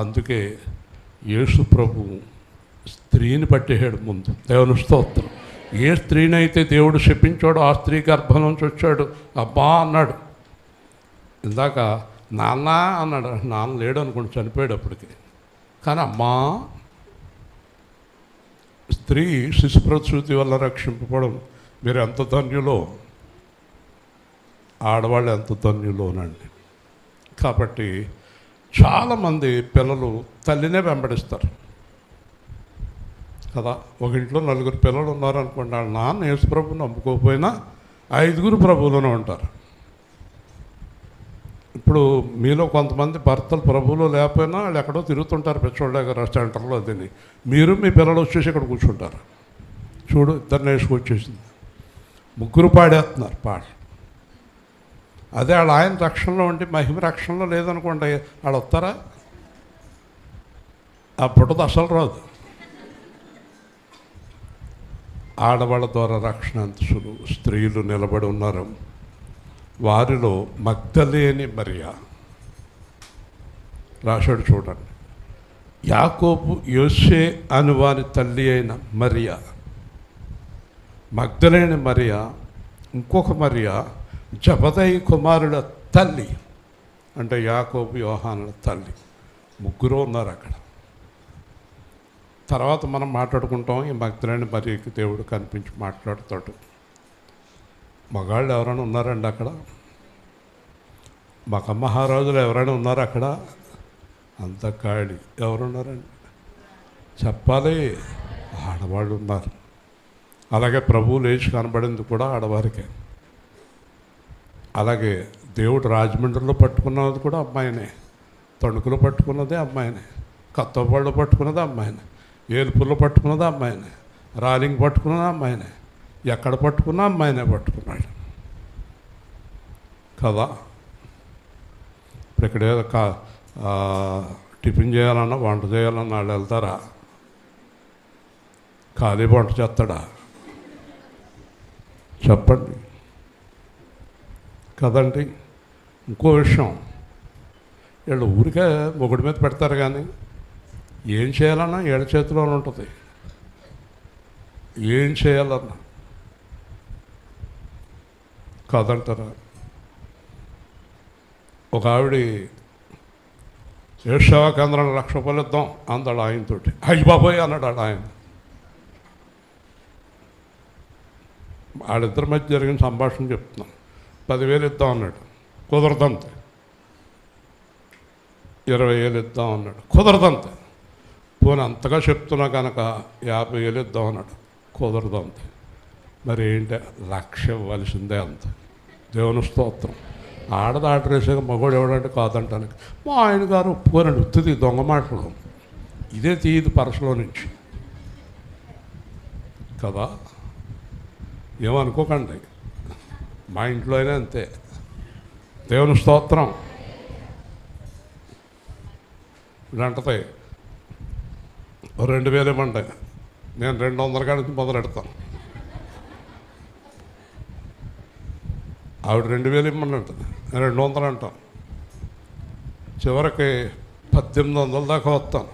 అందుకే యేసు ప్రభు స్త్రీని పట్టేశాడు ముందు. దేవుని స్తోత్రం. ఏ స్త్రీనైతే దేవుడు శపించాడో ఆ స్త్రీ గర్భం నుంచి వచ్చాడు. అబ్బా అన్నాడు. ఇందాక నాన్న అన్నాడు. నాన్న లేడు అనుకోండి, చనిపోయాడు అప్పటికి. కానీ అమ్మా, స్త్రీ శిశు ప్రసూతి వల్ల రక్షింపబడం మీరు ఎంత ధన్యులో, ఆడవాళ్ళు ఎంత ధన్యులోనండి. కాబట్టి చాలామంది పిల్లలు తల్లినే వెంబడిస్తారు కదా. ఒక ఇంట్లో 4 పిల్లలు ఉన్నారనుకోండి, వాళ్ళ నాన్న యేసు ప్రభువుని నమ్ముకోకపోయినా 5 ప్రభువులోనే ఉంటారు. ఇప్పుడు మీలో కొంతమంది భర్తలు ప్రభువులో లేకపోయినా వాళ్ళు ఎక్కడో తిరుగుతుంటారు, పెచ్చోళ్ళ సెంటర్లో. అదని మీరు మీ పిల్లలు వచ్చేసి ఇక్కడ కూర్చుంటారు. చూడు, 2 వేసుకొచ్చేసింది. 3 పాడేస్తున్నారు పాట. అదే వాళ్ళ ఆయన రక్షణలో ఉంటే మహిమ రక్షణలో లేదనుకోండి, వాళ్ళు వస్తారా? ఆ పుట్టదు, అసలు రాదు. ఆడవాళ్ళ ద్వారా రక్షణ అంత సులువు. స్త్రీలు నిలబడి ఉన్నారు, వారిలో మగ్దలేని మరియా రాశాడు చూడండి. యాకోబు యోసే అని వారి తల్లి అయిన మరియా, మగ్దలేని మరియా, ఇంకొక మరియా జబదయి కుమారుల తల్లి, అంటే యాకోబు యోహానుల తల్లి. ముగ్గురు ఉన్నారు అక్కడ. తర్వాత మనం మాట్లాడుకుంటాం, ఈ మగ్దలేని మరియకి దేవుడు కనిపించి మాట్లాడుతాడు. మగాళ్ళు ఎవరైనా ఉన్నారండి అక్కడ? మగ మహారాజులు ఎవరైనా ఉన్నారు అక్కడ? అంత ఖాళీ. ఎవరున్నారండి చెప్పాలి? ఆడవాళ్ళు ఉన్నారు. అలాగే ప్రభువు లేచి కనబడింది కూడా ఆడవారికే. అలాగే దేవుడు రాజమండ్రిలో పట్టుకున్నది కూడా అమ్మాయినే, తణుకులో పట్టుకున్నదే అమ్మాయినే, కత్తపాళ్ళు పట్టుకున్నది అమ్మాయినే, ఏలుపుల్లో పట్టుకున్నది అమ్మాయినే, రాలింగ్ పట్టుకున్నది అమ్మాయినే, ఎక్కడ పట్టుకున్నా అమ్మాయినే పట్టుకున్నాడు కదా. ఇప్పుడు ఇక్కడ ఏదో టిఫిన్ చేయాలన్నా వంట చేయాలన్నా వాళ్ళు వెళ్తారా? ఖాళీ వంట చేస్తాడా? చెప్పండి కదండి. ఇంకో విషయం, వీళ్ళు ఊరికే మొగుడి మీద పెడతారు, కానీ ఏం చేయాలన్నా ఏళ్ళ చేతిలోనే ఉంటుంది. ఏం చేయాలన్నా కాదంటారా? ఒక ఆవిడ ఏ సేవా కేంద్రానికి 1,00,000 రూపాయలు ఇద్దాం అందాడు ఆయనతోటి. అయ్యి బాబోయ్ అన్నాడు ఆయన. వాళ్ళిద్దరి మధ్య జరిగిన సంభాషణ చెప్తున్నాను. 10,000 ఇద్దాం అన్నాడు, కుదరదంతే. 20,000 ఇద్దాం అన్నాడు, కుదరదంతే. పోనీ అంతగా చెప్తున్నా కనుక 50,000 ఇద్దాం అన్నాడు, కుదరదంతే. మరి ఏంటి, 1,00,000 ఇవ్వాల్సిందే అంత. దేవుని స్తోత్రం. ఆడది ఆర్డర్ వేసాక మగోడు ఎవడంటే కాదంటానికి మా ఆయన గారు ఒప్పుకోనండి. ఉత్తిది దొంగ మాటలు, ఇదే తీయదు పరసలో నుంచి కదా. ఏమనుకోకండి, మా ఇంట్లో అయినా అంతే. దేవుని స్తోత్రం. ఇలాంటిది 2,000 ఇవ్వండి, నేను 200 కాడికి మొదలెడతాను. ఆవిడ 2,000 ఇవ్వమని అంటుంది, నేను 200 అంటాను. చివరికి 1,800 దాకా వస్తాను.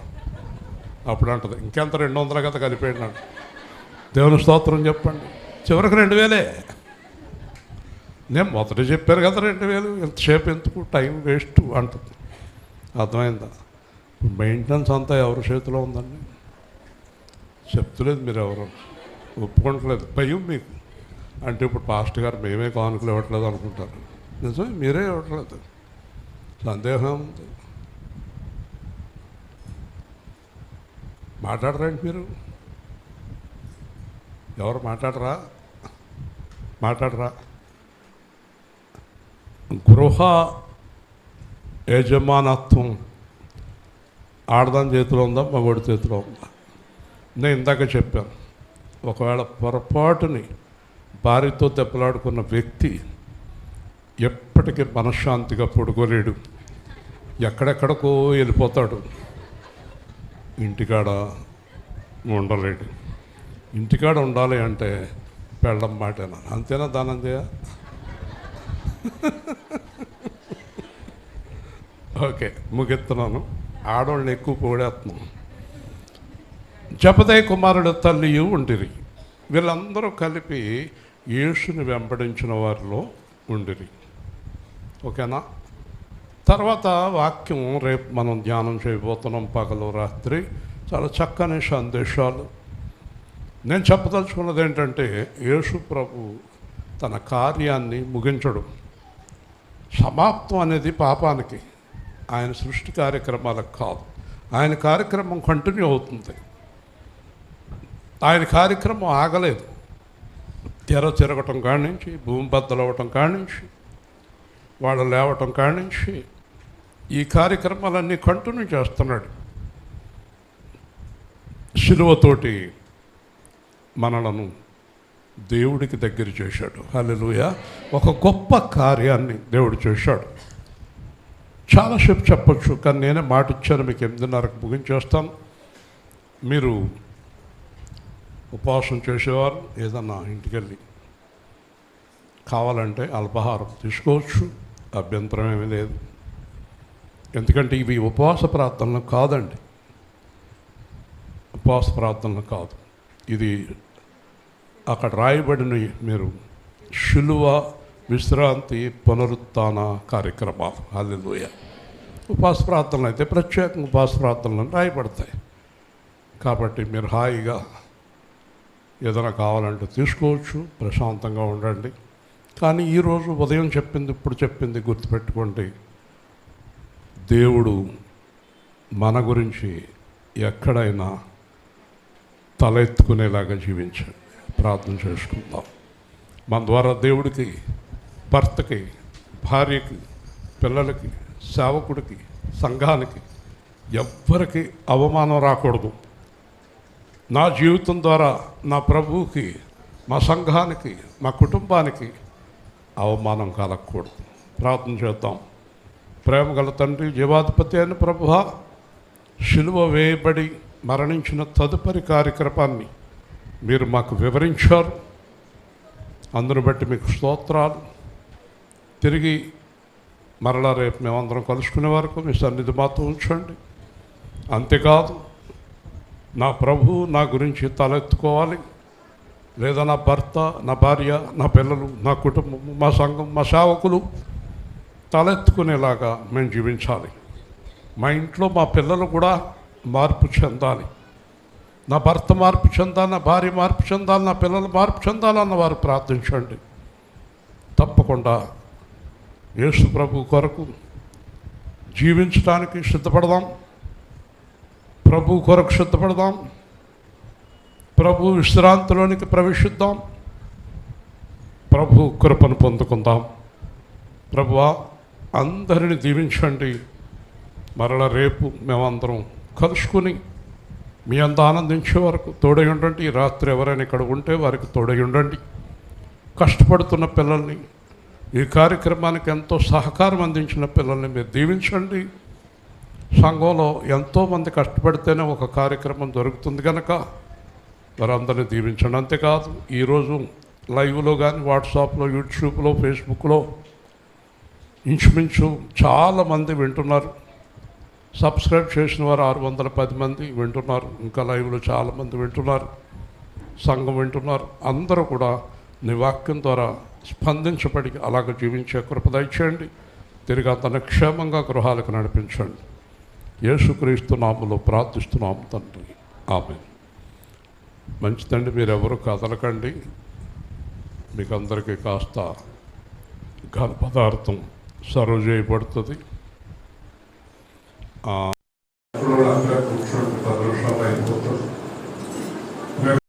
అప్పుడు అంటుంది ఇంకెంత 200 కదా కలిపేయండి. దేవుని స్తోత్రం చెప్పండి. చివరికి 2,000. నేను మొదట చెప్పారు కదా 2,000, ఎంతసేపు ఎందుకు, టైం వేస్ట్ అంటుంది. అర్థమైందా? మెయింటెనెన్స్ అంతా ఎవరి చేతిలో ఉందండి? చెప్తలేదు, మీరు ఎవరు ఒప్పుకోవట్లేదు. భయం మీకు. అంటే ఇప్పుడు పాస్టర్ గారు మేమే కానుకలు ఇవ్వట్లేదు అనుకుంటారు. నిజమే, మీరే ఇవ్వట్లేదు. సందేహం ఉంది. మాట్లాడరండి మీరు? ఎవరు మాట్లాడరా? గృహ యజమానత్వం ఆడదాని చేతిలో ఉందా, మగోడి చేతిలో ఉందా? నేను ఇందాక చెప్పాను, ఒకవేళ పొరపాటుని భార్యతో దెబ్బలాడుకున్న వ్యక్తి ఎప్పటికీ మనశ్శాంతిగా పడుకోలేడు, ఎక్కడెక్కడికో వెళ్ళిపోతాడు, ఇంటికాడ ఉండలేడు. ఇంటికాడ ఉండాలి అంటే పెళ్ళం మాటేనా? అంతేనా దానంజయ? ఓకే, ముగిస్తున్నాను. ఆడవాళ్ళని ఎక్కువ పొగడేస్తున్నాం. జబదయి కుమారుడు తల్లియు ఉండిరి. వీళ్ళందరూ కలిపి యేసుని వెంబడించిన వారిలో ఉండిరి. ఓకేనా? తర్వాత వాక్యం రేపు మనం ధ్యానం చేయబోతున్నాం, పగలు రాత్రి. చాలా చక్కని సందేశాలు. నేను చెప్పదలుచుకున్నది ఏంటంటే, యేసు ప్రభు తన కార్యాన్ని ముగించడు. సమాప్తం అనేది పాపానికి, ఆయన సృష్టి కార్యక్రమాలకు కాదు. ఆయన కార్యక్రమం కంటిన్యూ అవుతుంది. ఆయన కార్యక్రమం ఆగలేదు. తెర తిరగటం కాడి నుంచి, భూమి బద్దలవ్వటం కాడి నుంచి, వాళ్ళు లేవటం కాడి నుంచి ఈ కార్యక్రమాలన్నీ కంటిన్యూ చేస్తున్నాడు. శిలువతోటి మనలను దేవుడికి దగ్గర చేశాడు. హల్లెలూయా. ఒక గొప్ప కార్యాన్ని దేవుడు చేశాడు. చాలాసేపు చెప్పొచ్చు, కానీ నేనే మాట ఇచ్చాను మీకు 8:30కు ముగించేస్తాను. మీరు ఉపవాసం చేసేవారు ఏదన్నా ఇంటికి వెళ్ళి కావాలంటే అల్పాహారం తీసుకోవచ్చు, అభ్యంతరం ఏమీ లేదు. ఎందుకంటే ఇవి ఉపవాస ప్రార్థనలు కాదండి, ఉపవాస ప్రార్థనలు కాదు. ఇది అక్కడ రాయబడిన మీరు శిలువ, విశ్రాంతి, పునరుత్థాన కార్యక్రమాలు. హల్లెలూయా. ఉపవాస ప్రార్థనలు అయితే ప్రత్యేకంగా ఉపవాస ప్రార్థనలు రాయబడతాయి. కాబట్టి మీరు హాయిగా ఏదైనా కావాలంటే తీసుకోవచ్చు, ప్రశాంతంగా ఉండండి. కానీ ఈరోజు ఉదయం చెప్పింది, ఇప్పుడు చెప్పింది గుర్తుపెట్టుకోండి. దేవుడు మన గురించి ఎక్కడైనా తలెత్తుకునేలాగా జీవించండి. ప్రార్థన చేసుకుందాం. మన ద్వారా దేవుడికి, భర్తకి, భార్యకి, పిల్లలకి, సేవకుడికి, సంఘానికి ఎవ్వరికి అవమానం రాకూడదు. నా జీవితం ద్వారా నా ప్రభువుకి, మా సంఘానికి, మా కుటుంబానికి అవమానం కలగకూడదు. ప్రార్థన చేద్దాం. ప్రేమగల తండ్రి, జీవాధిపతి అయిన ప్రభువా, శిలువ వేయబడి మరణించిన తదుపరి కార్యక్రమాన్ని మీరు మాకు వివరించారు. అందును బట్టి మీకు స్తోత్రాలు. తిరిగి మరలా రేపు మేమందరం కలుసుకునే వరకు మీ సన్నిధి మాతో ఉంచండి. అంతేకాదు, నా ప్రభువు నా గురించి తలెత్తుకోవాలి, లేదా నా భర్త, నా భార్య, నా పిల్లలు, నా కుటుంబం, మా సంఘం, మా సేవకులు తలెత్తుకునేలాగా మేము జీవించాలి. మా ఇంట్లో మా పిల్లలు కూడా మార్పు చెందాలి. నా భర్త మార్పు చెందాలి, నా భార్య మార్పు చెందాలి, నా పిల్లలు మార్పు చెందాలన్న వారు ప్రార్థించండి. తప్పకుండా యేసు ప్రభు కొరకు జీవించడానికి సిద్ధపడదాం. ప్రభు కొరకు సిద్ధపడదాం. ప్రభు విశ్రాంతిలోనికి ప్రవేశిద్దాం. ప్రభు కృపను పొందుకుందాం. ప్రభువా, అందరిని దీవించండి. మరల రేపు మేమందరం కలుసుకుని మీ అంత ఆనందించే వరకు తోడై ఉండండి. ఈ రాత్రి ఎవరైనా ఇక్కడ ఉంటే వారికి తోడై ఉండండి. కష్టపడుతున్న పిల్లల్ని, ఈ కార్యక్రమానికి ఎంతో సహకారం అందించిన పిల్లల్ని మీరు దీవించండి. సంఘంలో ఎంతోమంది కష్టపడితేనే ఒక కార్యక్రమం దొరుకుతుంది కనుక వారందరినీ దీవించండి. అంతేకాదు, ఈరోజు లైవ్లో కానీ, వాట్సాప్లో, యూట్యూబ్లో, ఫేస్బుక్లో ఇంచుమించు చాలామంది వింటున్నారు. సబ్స్క్రైబ్ చేసిన వారు 610 మంది వింటున్నారు. ఇంకా లైవ్లో చాలామంది వింటున్నారు, సంఘం వింటున్నారు. అందరూ కూడా నీ వాక్యం ద్వారా స్పందించబడి అలాగ జీవించే కృప దయచేయండి. తిరిగి అతను క్షేమంగా గృహాలకు నడిపించండి. యేసుక్రీస్తు నామములో ప్రార్థిస్తున్నాము తండ్రి, ఆమేన్. మంచిదండి, మీరెవరు కదలకండి. మీకు అందరికీ కాస్త ఘన పదార్థం సర్వ్ చేయబడుతుంది.